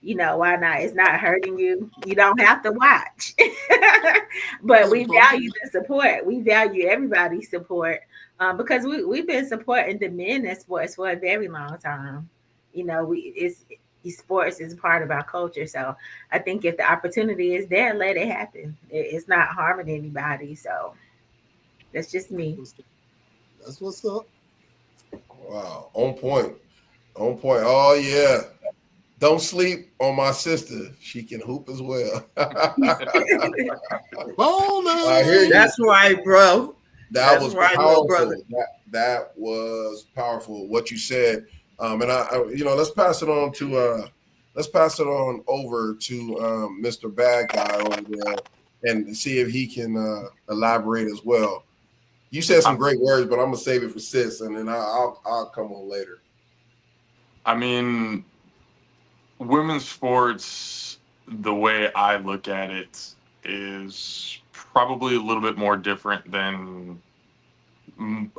[SPEAKER 4] Why not? It's not hurting you. You don't have to watch. But we value the support. We value everybody's support because we've been supporting the men in sports for a very long time. sports is part of our culture. So I think if the opportunity is there, let it happen. It's not harming anybody. So that's just me.
[SPEAKER 1] That's what's up.
[SPEAKER 2] Wow, on point. On point. Oh yeah. Don't sleep on my sister. She can hoop as well. I hear you.
[SPEAKER 3] That's right, bro.
[SPEAKER 2] That was powerful. That was powerful. What you said. And I let's pass it on over to Mr. Bad Guy over there and see if he can elaborate as well. You said some great words, but I'm gonna save it for Sis, and then I'll come on later.
[SPEAKER 11] I mean, women's sports, the way I look at it, is probably a little bit more different than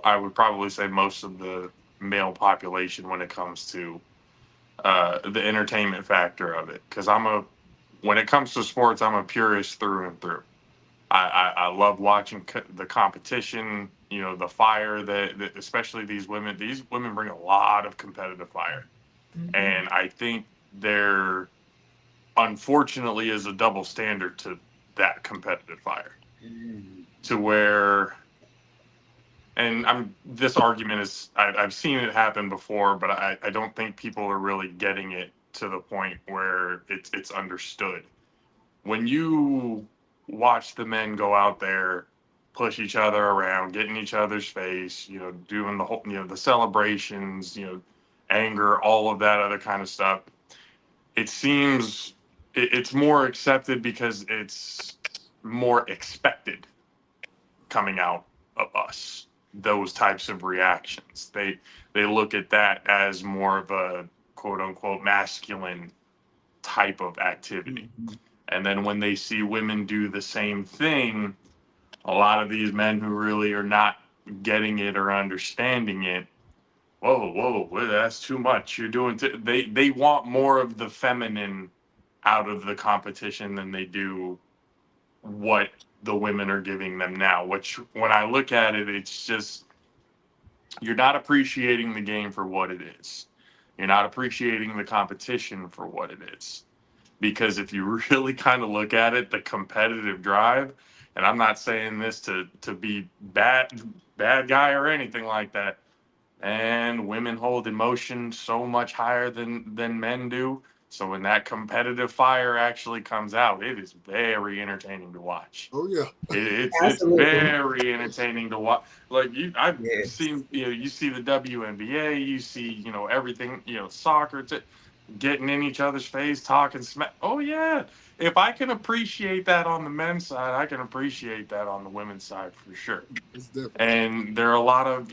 [SPEAKER 11] I would probably say most of the male population when it comes to the entertainment factor of it. Because when it comes to sports, I'm a purist through and through. I love watching the competition, the fire that especially these women bring a lot of competitive fire. Mm-hmm. And I think there unfortunately is a double standard to that competitive fire. Mm-hmm. To where, and this argument is, I've seen it happen before, but I don't think people are really getting it to the point where it's understood. When you watch the men go out there, push each other around, get in each other's face, doing the whole, the celebrations, anger, all of that other kind of stuff. It seems it's more accepted because it's more expected coming out of us, those types of reactions. They look at that as more of a quote unquote masculine type of activity. Mm-hmm. And then when they see women do the same thing, a lot of these men who really are not getting it or understanding it, whoa, that's too much. You're doing they want more of the feminine out of the competition than they do what the women are giving them now. Which, when I look at it, it's just, you're not appreciating the game for what it is. You're not appreciating the competition for what it is. Because if you really kind of look at it, the competitive drive, and I'm not saying this to be bad guy or anything like that, and women hold emotion so much higher than men do. So when that competitive fire actually comes out, it is very entertaining to watch.
[SPEAKER 1] Oh yeah,
[SPEAKER 11] it's very entertaining to watch. Like I've seen, you see the WNBA, you see, everything, soccer, getting in each other's face, talking smack. Oh yeah, if I can appreciate that on the men's side, I can appreciate that on the women's side for sure.
[SPEAKER 1] It's different.
[SPEAKER 11] And there are a lot of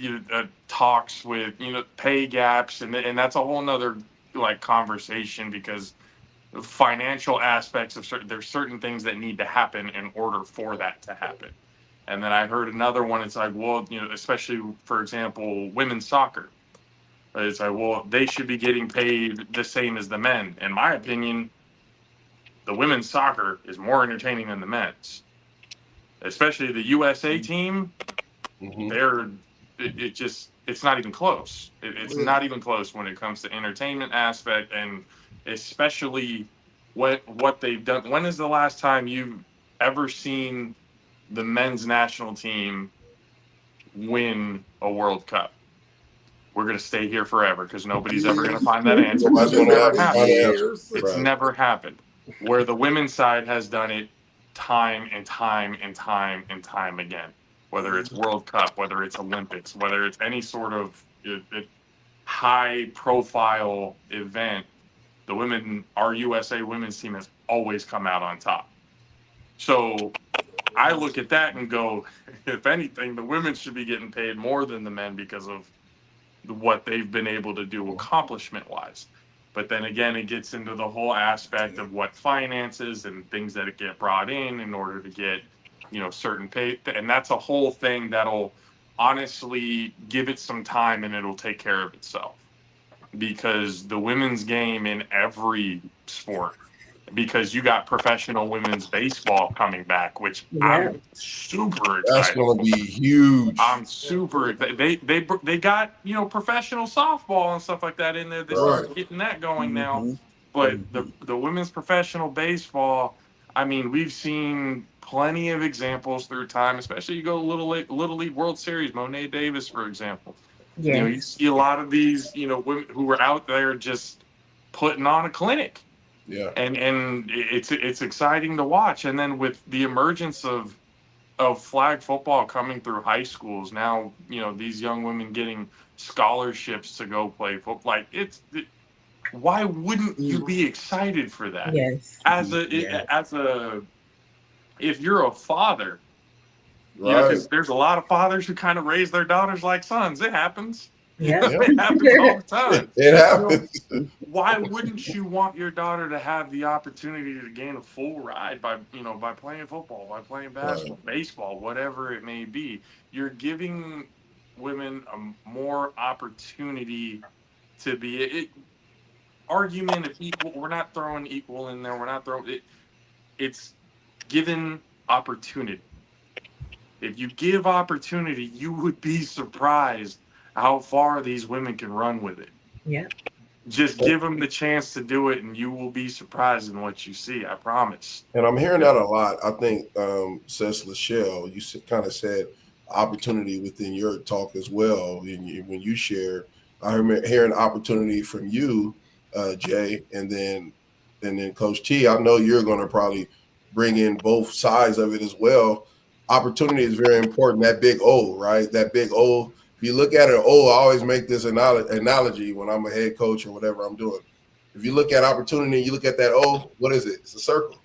[SPEAKER 11] talks with pay gaps, and that's a whole nother conversation, because financial aspects of there's certain things that need to happen in order for that to happen. And then I heard another one. It's like, well, especially for example, women's soccer. It's like, well, they should be getting paid the same as the men. In my opinion, the women's soccer is more entertaining than the men's. Especially the USA team, mm-hmm. It's not even close. It's not even close when it comes to entertainment aspect, and especially what they've done. When is the last time you've ever seen the men's national team win a World Cup? We're going to stay here forever because nobody's ever going to find that answer. It's never happened. Where the women's side has done it time and time and time and time again. Whether it's World Cup, whether it's Olympics, whether it's any sort of high-profile event, our USA women's team has always come out on top. So I look at that and go, if anything, the women should be getting paid more than the men because of what they've been able to do accomplishment-wise. But then again, it gets into the whole aspect of what finances and things that get brought in order to get, certain pay. And that's a whole thing that'll honestly give it some time and it'll take care of itself. Because the women's game in every sport, because you got professional women's baseball coming back, which I'm super excited.
[SPEAKER 2] That's going to be huge.
[SPEAKER 11] I'm super. They got, you know, professional softball and stuff like that in there. They start getting that going now. But the women's professional baseball, I mean, we've seen plenty of examples through time, especially you go Little League World Series, Monet Davis, for example. You know, you see a lot of these, you know, women who are out there just putting on a clinic.
[SPEAKER 2] Yeah.
[SPEAKER 11] And it's exciting to watch. And then with the emergence of flag football coming through high schools, now, you know, these young women getting scholarships to go play football. Like why wouldn't you be excited for that?
[SPEAKER 4] Yes.
[SPEAKER 11] If you're a father, you know, 'cause there's a lot of fathers who kind of raise their daughters like sons. It happens.
[SPEAKER 4] Yeah.
[SPEAKER 11] It happens all the time.
[SPEAKER 2] It happens.
[SPEAKER 11] You know, why wouldn't you want your daughter to have the opportunity to gain a full ride by playing football, by playing basketball, baseball, whatever it may be? You're giving women a more opportunity to be argument of equal. We're not throwing equal in there. We're not throwing it. It's given opportunity. If you give opportunity, you would be surprised how far these women can run with it.
[SPEAKER 4] Yeah.
[SPEAKER 11] Just give them the chance to do it, and you will be surprised in what you see. I promise.
[SPEAKER 2] And I'm hearing that a lot. I think, says Lachelle, you kind of said opportunity within your talk as well. When you share, I remember hearing opportunity from you, Jay, and then Coach T. I know you're going to probably bring in both sides of it as well. Opportunity is very important. That big O, right? That big O. If you look at it, I always make this analogy when I'm a head coach or whatever I'm doing. If you look at opportunity, you look at that O, what is it? It's a circle.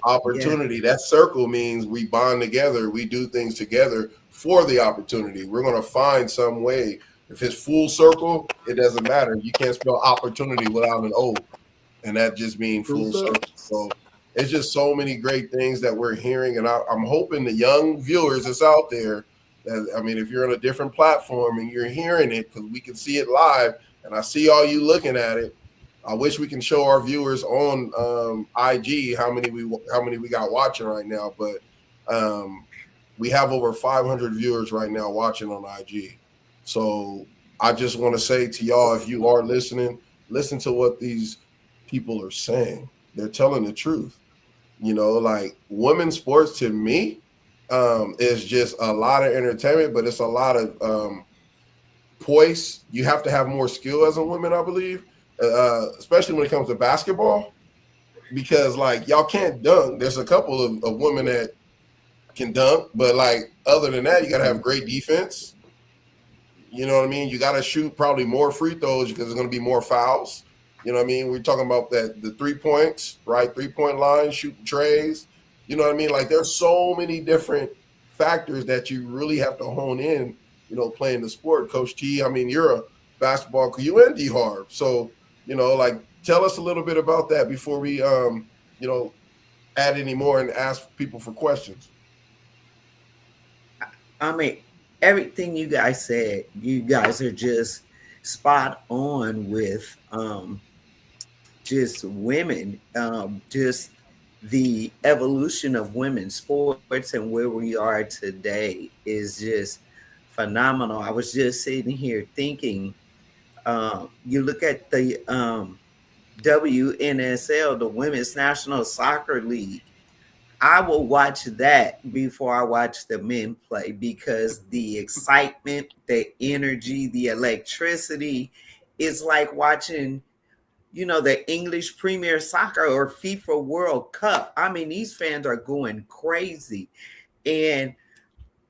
[SPEAKER 2] Opportunity. That circle means we bond together. We do things together for the opportunity. We're going to find some way. If it's full circle, it doesn't matter. You can't spell opportunity without an O, and that just means full circle. So it's just so many great things that we're hearing, and I'm hoping the young viewers that's out there, I mean, if you're on a different platform and you're hearing it, because we can see it live, and I see all you looking at it. I wish we can show our viewers on IG how many we got watching right now, but we have over 500 viewers right now watching on IG. So I just want to say to y'all, if you are listening, listen to what these people are saying. They're telling the truth. You know, like women's sports to me is just a lot of entertainment, but it's a lot of poise. You have to have more skill as a woman, I believe, especially when it comes to basketball, because like y'all can't dunk. There's a couple of women that can dunk, but like other than that, you got to have great defense. You know what I mean? You got to shoot probably more free throws because there's going to be more fouls. You know what I mean? We're talking about the 3 points, right? 3-point line, shooting trays. You know what I mean? Like there's so many different factors that you really have to hone in, you know, playing the sport. Coach T, I mean, you're a basketball, you and Harv. So, you know, like tell us a little bit about that before we, you know, add any more and ask people for questions.
[SPEAKER 3] I mean, everything you guys said, you guys are just spot on with just women, just the evolution of women's sports and where we are today is just phenomenal. I was just sitting here thinking, you look at the WNSL, the Women's National Soccer League. I will watch that before I watch the men play because the excitement, the energy, the electricity is like watching, you know, the English Premier Soccer or FIFA World Cup. I mean, these fans are going crazy. And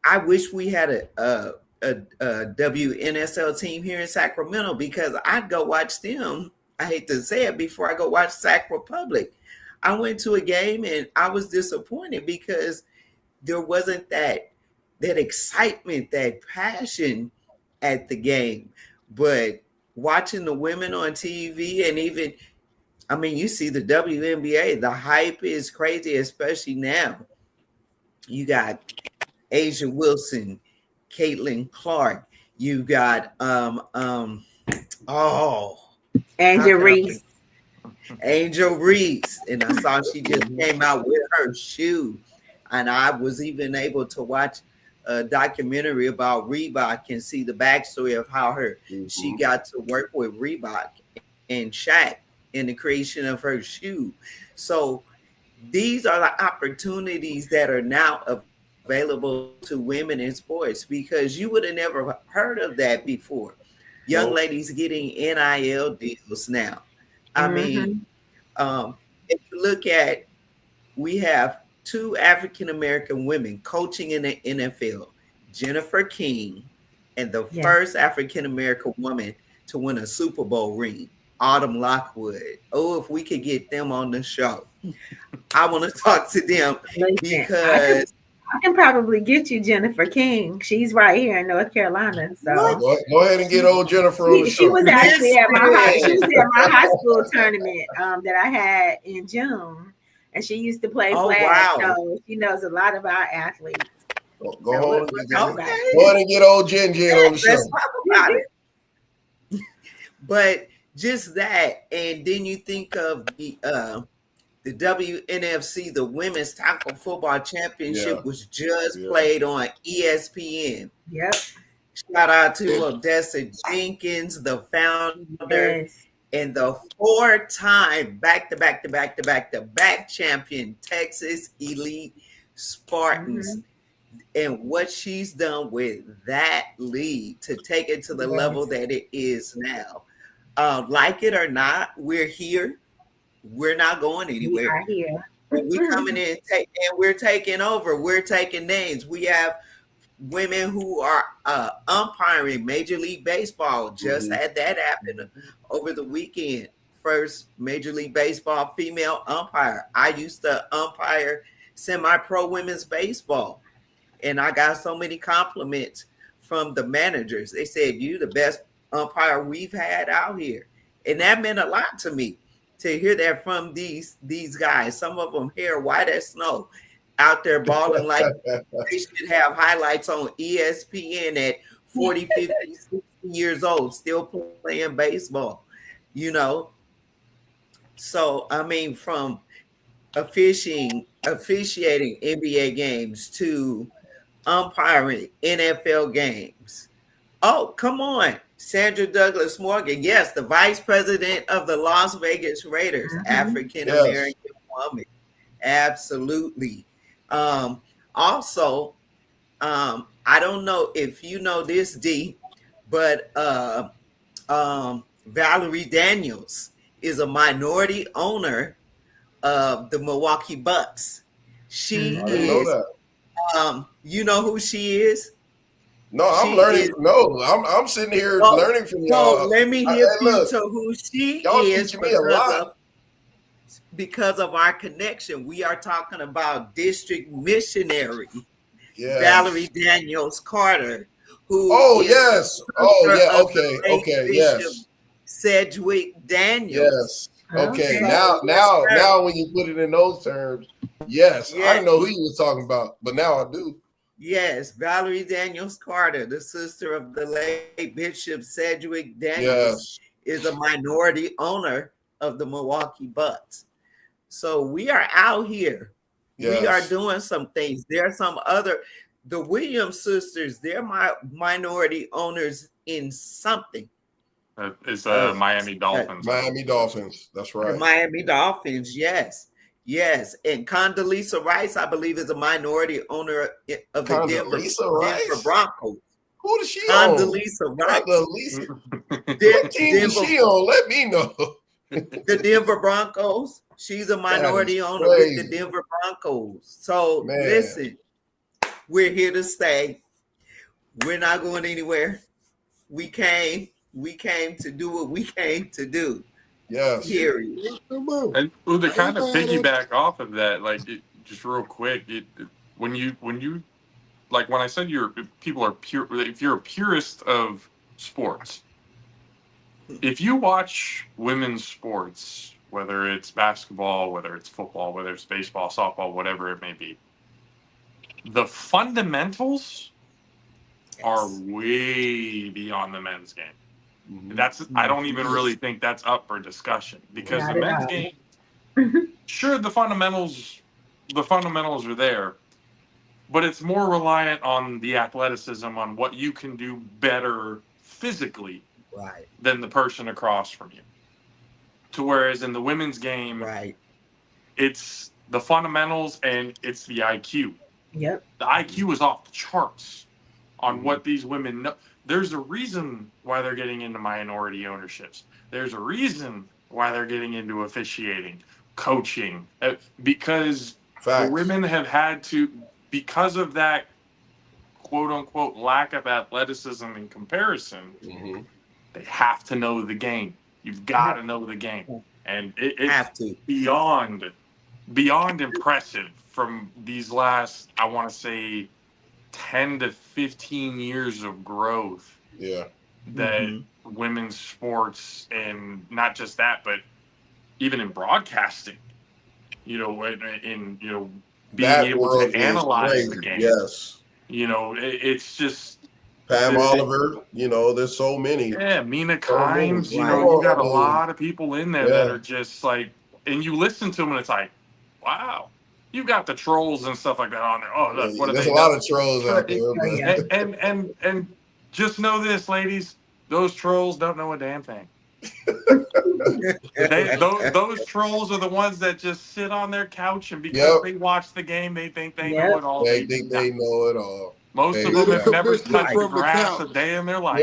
[SPEAKER 3] I wish we had a WNSL team here in Sacramento because I'd go watch them. I hate to say it, before I go watch Sac Republic. I went to a game and I was disappointed because there wasn't that excitement, that passion at the game. But watching the women on TV and even, I mean, you see the WNBA, the hype is crazy, especially now. You got Asia Wilson, Caitlin Clark. You got
[SPEAKER 4] Angel Reese.
[SPEAKER 3] Angel Reese, and I saw she just came out with her shoe, and I was even able to watch a documentary about Reebok and see the backstory of how she got to work with Reebok and Shaq in the creation of her shoe. So these are the opportunities that are now available to women in sports, because you would have never heard of that before. Young ladies getting NIL deals now. I mean, if you look at, we have 2 African-American women coaching in the NFL, Jennifer King, and the first African-American woman to win a Super Bowl ring, Autumn Lockwood. Oh, if we could get them on the show. I want to talk to them because
[SPEAKER 4] I can probably get you Jennifer King. She's right here in North Carolina. So
[SPEAKER 2] go ahead and get old Jennifer on the show.
[SPEAKER 4] She was actually at my high school tournament that I had in June, and she used to play flag. So she knows a lot about athletes.
[SPEAKER 2] Go ahead and get old Jen on the show.
[SPEAKER 3] Let's talk about it. But just that, and then you think of the WNFC, the Women's Tackle Football Championship, was just played on ESPN.
[SPEAKER 4] Yep.
[SPEAKER 3] Shout out to Lettecia Jenkins, the founder, and the 4-time back-to-back champion Texas Elite Spartans. And what she's done with that league to take it to the level that it is now. Like it or not, we're here. We're not going anywhere.
[SPEAKER 4] We are here.
[SPEAKER 3] We're coming in and we're taking over. We're taking names. We have women who are umpiring Major League Baseball. Just had that happen over the weekend. First Major League Baseball female umpire. I used to umpire semi-pro women's baseball, and I got so many compliments from the managers. They said, "You the best umpire we've had out here," and that meant a lot to me to hear that from these guys. Some of them hair white as snow, out there balling like they should have highlights on ESPN at 40, 50, 60 years old, still playing baseball, you know? So, I mean, from officiating NBA games to umpiring NFL games. Oh, come on. Sandra Douglas Morgan, yes, the vice president of the Las Vegas Raiders, African-American woman. Absolutely. Also, I don't know if you know this, D, but Valerie Daniels is a minority owner of the Milwaukee Bucks. She is, you know who she is?
[SPEAKER 2] No, I'm learning. I'm sitting here learning from y'all.
[SPEAKER 3] So let me hear you to who she is because of our connection. We are talking about district missionary Valerie Daniels Carter, who Bishop Sedgwick Daniels.
[SPEAKER 2] Okay. Now when you put it in those terms, I didn't know who you was talking about, but now I do.
[SPEAKER 3] Yes, Valerie Daniels Carter, the sister of the late Bishop Sedgwick Daniels, is a minority owner of the Milwaukee Bucks. So we are out here. We are doing some things. There are some the Williams sisters, they're minority owners in something.
[SPEAKER 11] It's Miami Dolphins.
[SPEAKER 2] Miami Dolphins, that's right.
[SPEAKER 3] The Miami Dolphins, yes. Yes, and Condoleezza Rice, I believe, is a minority owner of the Denver Broncos.
[SPEAKER 2] Who does she
[SPEAKER 3] own?
[SPEAKER 2] Condoleezza Rice.
[SPEAKER 3] What
[SPEAKER 2] team does she own? Let me know.
[SPEAKER 3] The Denver Broncos. She's a minority owner with the Denver Broncos. So listen, we're here to stay. We're not going anywhere. We came to do what we came to do.
[SPEAKER 2] Yes.
[SPEAKER 3] Period.
[SPEAKER 11] And to kind of piggyback off of that, just real quick, when you like when I said people are pure, if you're a purist of sports, if you watch women's sports, whether it's basketball, whether it's football, whether it's baseball, softball, whatever it may be, the fundamentals are way beyond the men's game. I don't even really think that's up for discussion, because
[SPEAKER 4] Not
[SPEAKER 11] the
[SPEAKER 4] at
[SPEAKER 11] men's
[SPEAKER 4] all.
[SPEAKER 11] game, sure, the fundamentals are there, but it's more reliant on the athleticism, on what you can do better physically than the person across from you. To whereas in the women's game, it's the fundamentals and it's the IQ.
[SPEAKER 4] Yep.
[SPEAKER 11] The IQ is off the charts on what these women know. There's a reason why they're getting into minority ownerships. There's a reason why they're getting into officiating, coaching, because the women have had to, because of that quote unquote lack of athleticism in comparison, they have to know the game. You've got to know the game. And it's beyond impressive from these last, I want to say, 10 to 15 years of growth. That women's sports, and not just that, but even in broadcasting, in being
[SPEAKER 2] That
[SPEAKER 11] able
[SPEAKER 2] world
[SPEAKER 11] to
[SPEAKER 2] is
[SPEAKER 11] analyze
[SPEAKER 2] crazy.
[SPEAKER 11] the game.
[SPEAKER 2] Yes.
[SPEAKER 11] It's just
[SPEAKER 2] Pam Oliver, there's so many.
[SPEAKER 11] Yeah, Mina Kimes, you got a lot of people in there that are just like, and you listen to them and it's like, wow. You got the trolls and stuff like that on there. Oh, look, what are
[SPEAKER 2] There's
[SPEAKER 11] they?
[SPEAKER 2] a lot of trolls out there.
[SPEAKER 11] And just know this, ladies, those trolls don't know a damn thing. Those trolls are the ones that just sit on their couch, and because they watch the game, they think they know it all.
[SPEAKER 2] They think they know it all.
[SPEAKER 11] Most of them have never touched the grass a day in their life.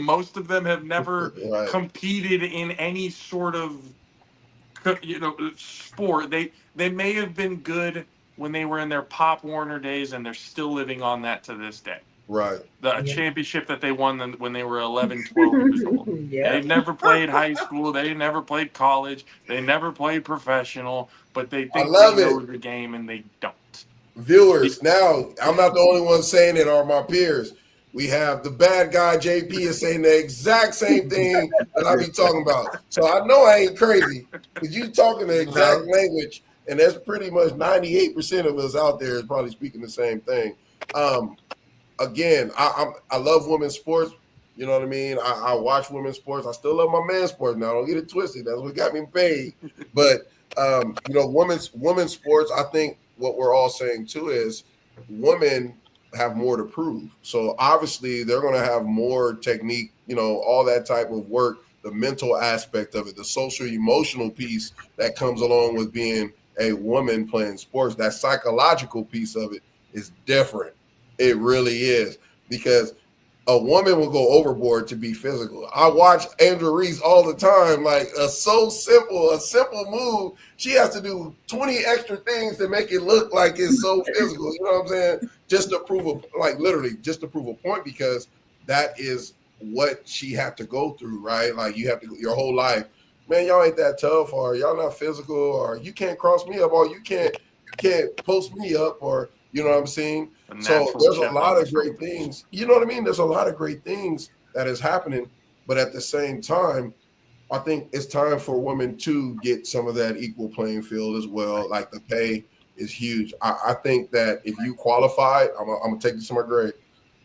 [SPEAKER 11] Most of them have never competed in any sort of sport. They may have been good when they were in their Pop Warner days, and they're still living on that to this day.
[SPEAKER 2] Right.
[SPEAKER 11] The championship that they won when they were 11, 12 years old. They never played high school. They never played college. They never played professional, but they think they know the game, and they don't.
[SPEAKER 2] Viewers, now, I'm not the only one saying it, are my peers. We have the bad guy, JP, is saying the exact same thing that I be talking about. So I know I ain't crazy, because you talking the exact language, and that's pretty much 98% of us out there is probably speaking the same thing. Again, I love women's sports. You know what I mean? I watch women's sports. I still love my men's sports now. Don't get it twisted. That's what got me paid. But, women's sports, I think what we're all saying too is women have more to prove. So obviously they're going to have more technique, all that type of work, the mental aspect of it, the social emotional piece that comes along with being a woman playing sports. That psychological piece of it is different. It really is, because a woman will go overboard to be physical. I watch Angela Reese all the time, like a simple move. She has to do 20 extra things to make it look like it's so physical. You know what I'm saying? Just to prove just to prove a point, because that is what she had to go through, right? Like you have to your whole life, man, y'all ain't that tough, or y'all not physical, or you can't cross me up, or you can't post me up, or you know what I'm saying? So there's a lot of great things. You know what I mean? There's a lot of great things that is happening. But at the same time, I think it's time for women to get some of that equal playing field as well. Like the pay is huge. I think that if you qualify, I'm going to take this to my grave.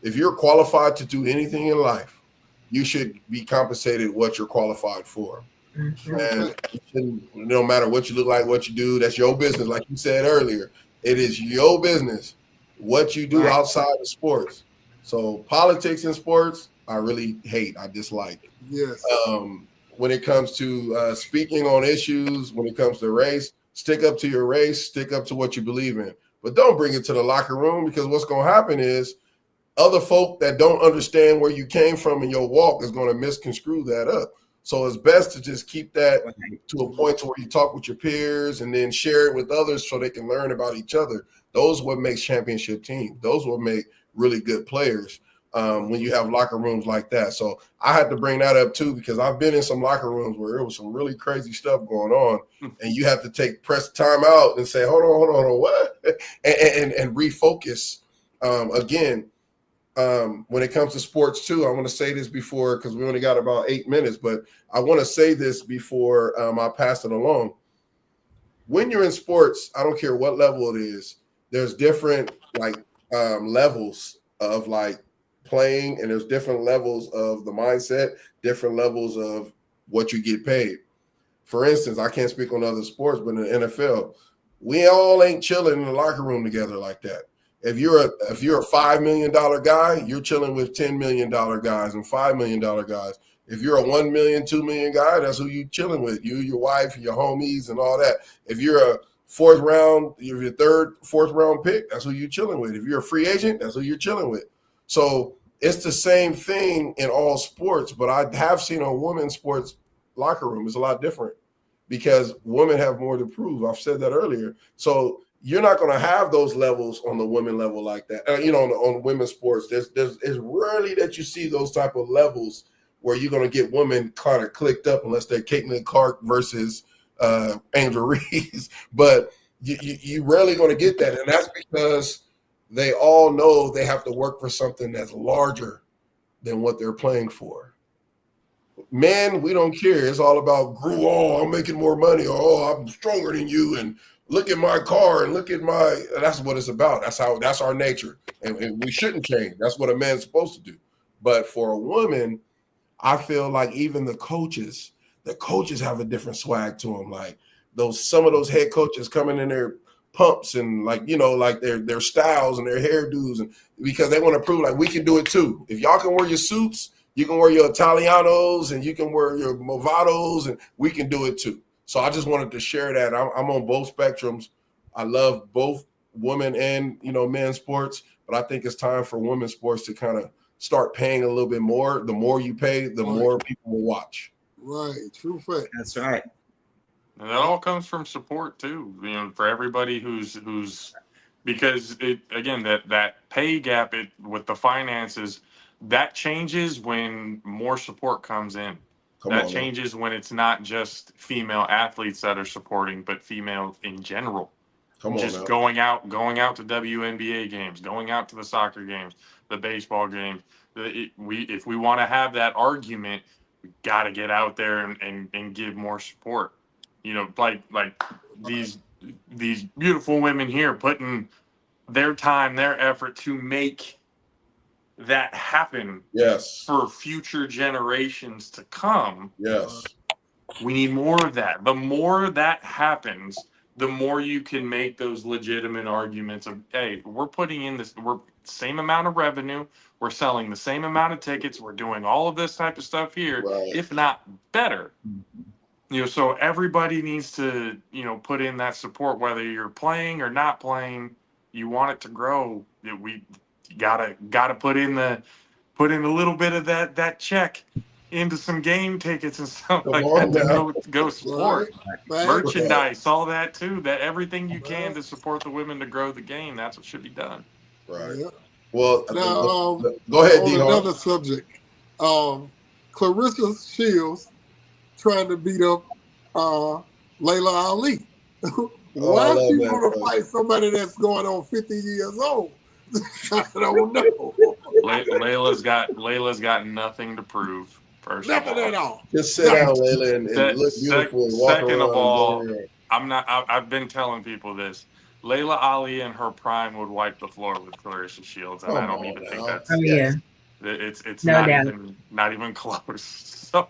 [SPEAKER 2] If you're qualified to do anything in life, you should be compensated what you're qualified for. And no matter what you look like, what you do, that's your business. Like you said earlier, it is your business what you do outside of sports. So politics in sports, I really hate. I dislike.
[SPEAKER 1] Yes.
[SPEAKER 2] When it comes to speaking on issues, when it comes to race, stick up to your race, stick up to what you believe in. But don't bring it to the locker room, because what's going to happen is other folk that don't understand where you came from in your walk is going to misconstrue that up. So it's best to just keep that to a point to where you talk with your peers and then share it with others so they can learn about each other. Those are what makes championship teams. Those are what make really good players when you have locker rooms like that. So I had to bring that up too, because I've been in some locker rooms where there was some really crazy stuff going on, and you have to press time out and say, hold on, what? and refocus. Again, when it comes to sports too, I want to say this before, because we only got about 8 minutes, but I want to say this before I pass it along. When you're in sports, I don't care what level it is, there's different levels of playing, and there's different levels of the mindset, different levels of what you get paid. For instance, I can't speak on other sports, but in the NFL, we all ain't chilling in the locker room together like that. If you're a $5 million guy, you're chilling with $10 million guys and $5 million guys. If you're a $1 million, $2 million guy, that's who you chilling with. You, your wife, your homies, and all that. If you're a fourth round, if you're third, fourth round pick, that's who you're chilling with. If you're a free agent, that's who you're chilling with. So it's the same thing in all sports, but I have seen a women's sports locker room is a lot different because women have more to prove. I've said that earlier. So you're not going to have those levels on the women level like that. On women's sports, it's rarely that you see those type of levels where you're going to get women kind of clicked up unless they're Caitlin Clark versus Angel Reese. But you rarely going to get that, and that's because they all know they have to work for something that's larger than what they're playing for. Men, we don't care. It's all about, I'm making more money, or I'm stronger than you, and look at my car, and look at that's what it's about. That's our nature, and we shouldn't change. That's what a man's supposed to do. But for a woman, I feel like even the coaches have a different swag to them. Like some of those head coaches coming in their pumps and like their styles and their hairdos, and because they want to prove like we can do it too. If y'all can wear your suits, you can wear your Italianos and you can wear your Movados, and we can do it too. So I just wanted to share that. I'm on both spectrums. I love both women and men's sports, but I think it's time for women's sports to kind of start paying a little bit more. The more you pay, the more people will watch.
[SPEAKER 1] Right, true fact.
[SPEAKER 3] That's right.
[SPEAKER 11] And that all comes from support too. For everybody who's because that pay gap with the finances, that changes when more support comes in. That changes when it's not just female athletes that are supporting, but females in general. Going out to WNBA games, going out to the soccer games, the baseball games. If we want to have that argument, we got to get out there and give more support. Like these beautiful women here putting their time, their effort to make that happen.
[SPEAKER 2] Yes.
[SPEAKER 11] For future generations to come.
[SPEAKER 2] Yes.
[SPEAKER 11] We need more of that. The more that happens, the more you can make those legitimate arguments of, hey, we're putting in we're same amount of revenue, we're selling the same amount of tickets, we're doing all of this type of stuff here, if not better. So everybody needs to, put in that support, whether you're playing or not playing. You want it to grow. We gotta put in a little bit of that check into some game tickets and stuff like that to go support. Merchandise, all that too. That everything you can to support the women to grow the game. That's what should be done.
[SPEAKER 2] Right.
[SPEAKER 1] Yeah.
[SPEAKER 2] Well,
[SPEAKER 1] now
[SPEAKER 2] go ahead,
[SPEAKER 1] on
[SPEAKER 2] D-Hawk.
[SPEAKER 1] another subject. Clarissa Shields trying to beat up Layla Ali. Why is she want to fight somebody that's going on 50 years old? I don't know.
[SPEAKER 11] Layla's got nothing to prove.
[SPEAKER 1] Nothing at all.
[SPEAKER 2] Just sit down, Layla, and look beautiful. And walk
[SPEAKER 11] second
[SPEAKER 2] around
[SPEAKER 11] of all, I've been telling people this. Layla Ali in her prime would wipe the floor with Clarissa Shields, and I don't even think that's.
[SPEAKER 4] Oh yeah.
[SPEAKER 11] It's
[SPEAKER 4] No
[SPEAKER 11] not even close. So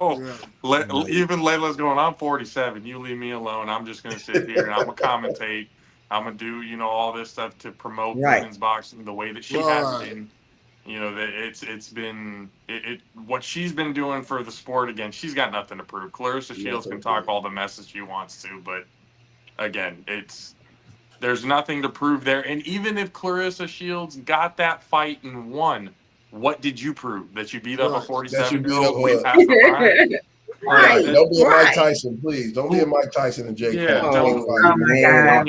[SPEAKER 11] even Layla's going, I'm 47. You leave me alone. I'm just going to sit here and I'm going to commentate. I'm going to do, all this stuff to promote women's boxing the way that she has been. It's been what she's been doing for the sport. Again, she's got nothing to prove. Clarissa Shields can talk all the messes she wants to, but again, there's nothing to prove there. And even if Clarissa Shields got that fight and won, what did you prove? That you beat up a 47-year-old way past the prime?
[SPEAKER 2] Right. Don't be a Mike Tyson, please. Don't be a Mike Tyson and Jake.
[SPEAKER 3] Yeah. Oh my God.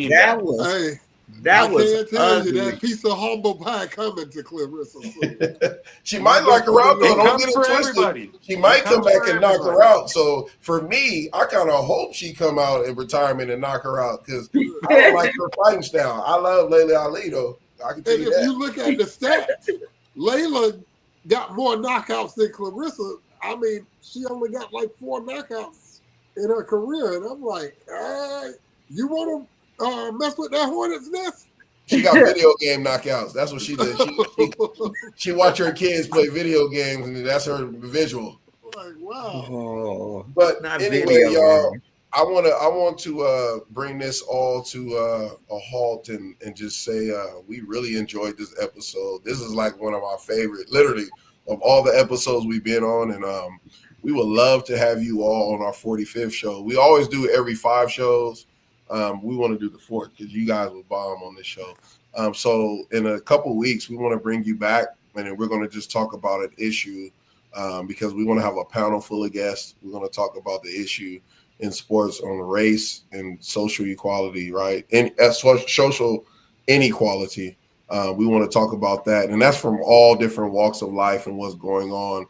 [SPEAKER 3] That was
[SPEAKER 1] ugly. That piece of humble pie coming to Clarissa.
[SPEAKER 2] She might knock her out, though. Don't get it twisted. Everybody. She might come back and knock her out. So for me, I kind of hope she come out in retirement and knock her out because I don't like her fighting style. I love Layla Ali, though. I can tell you that.
[SPEAKER 1] If you look at the stats, Layla got more knockouts than Clarissa. I mean, she only got like 4 knockouts in her career. And I'm like, you want to mess with that hornet's nest?
[SPEAKER 2] She got video game knockouts. That's what she did. She watched her kids play video games, and that's her visual.
[SPEAKER 1] Like, wow.
[SPEAKER 3] Oh,
[SPEAKER 2] but
[SPEAKER 3] not
[SPEAKER 2] anyway,
[SPEAKER 3] video
[SPEAKER 2] y'all,
[SPEAKER 3] game.
[SPEAKER 2] I want to bring this all to a halt and just say we really enjoyed this episode. This is like one of our favorite, literally, of all the episodes we've been on, and we would love to have you all on our 45th show. We always do every 5 shows. We want to do the 4th because you guys will bomb on this show. So in a couple of weeks, we want to bring you back, and then we're going to just talk about an issue because we want to have a panel full of guests. We're going to talk about the issue in sports on race and social equality, right? And social inequality. We want to talk about that. And that's from all different walks of life and what's going on,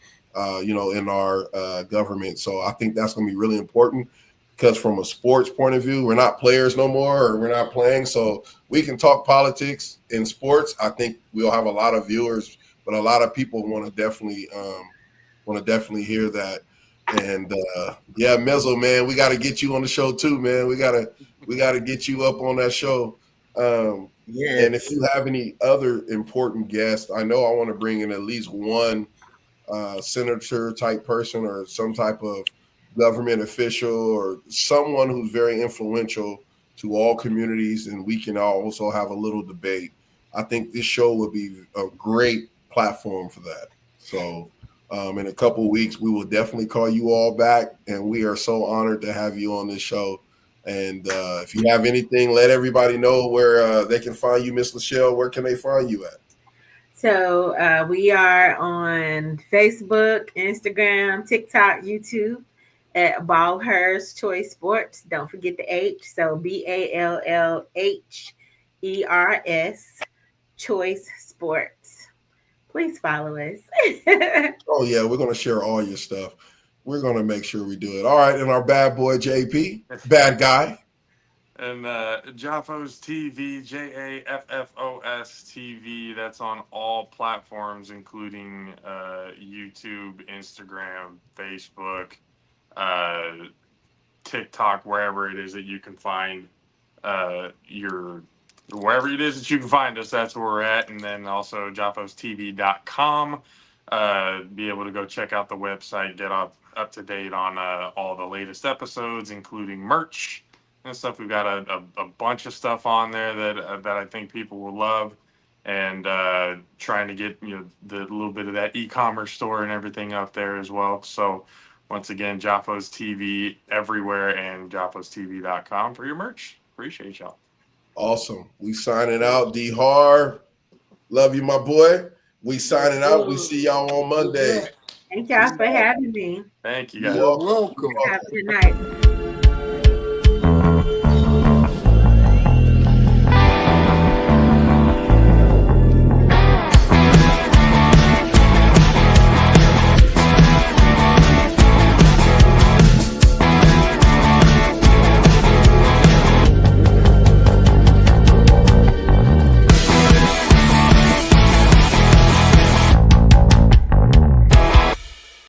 [SPEAKER 2] in our government. So I think that's going to be really important because from a sports point of view, we're not players no more, or we're not playing. So we can talk politics in sports. I think we'll have a lot of viewers, but a lot of people want to definitely hear that. And yeah, Mezzo, man, we got to get you on the show too, man. We gotta get you up on that show.
[SPEAKER 3] Yes.
[SPEAKER 2] And if you have any other important guests, I know I want to bring in at least one senator type person or some type of government official or someone who's very influential to all communities, and we can also have a little debate. I think this show would be a great platform for that. So in a couple of weeks, we will definitely call you all back, and we are so honored to have you on this show. And if you have anything, let everybody know where they can find you, Miss Lachelle. Where can they find you at?
[SPEAKER 4] So we are on Facebook, Instagram, TikTok, YouTube at Ballhers Choice Sports. Don't forget the H. So BALLHERS Choice Sports. Please follow us.
[SPEAKER 2] Oh, yeah, we're going to share all your stuff. We're going to make sure we do it. All right, and our bad boy, JP, bad guy.
[SPEAKER 11] And Jaffos TV, JAFFOS TV, that's on all platforms, including YouTube, Instagram, Facebook, TikTok, wherever it is that you can find wherever it is that you can find us, that's where we're at. And then also jaffostv.com. Be able to go check out the website, get up to date on all the latest episodes, including merch and stuff. We've got a bunch of stuff on there that I think people will love, and trying to get the little bit of that e-commerce store and everything up there as well. So once again, Jaffos TV everywhere, and jaffostv.com for your merch. Appreciate y'all.
[SPEAKER 2] Awesome. We signing out. D Harv, love you, my boy. We signing out. We see y'all on Monday.
[SPEAKER 4] Thank y'all for having me.
[SPEAKER 11] Thank you guys.
[SPEAKER 2] You're welcome.
[SPEAKER 4] Have a good night.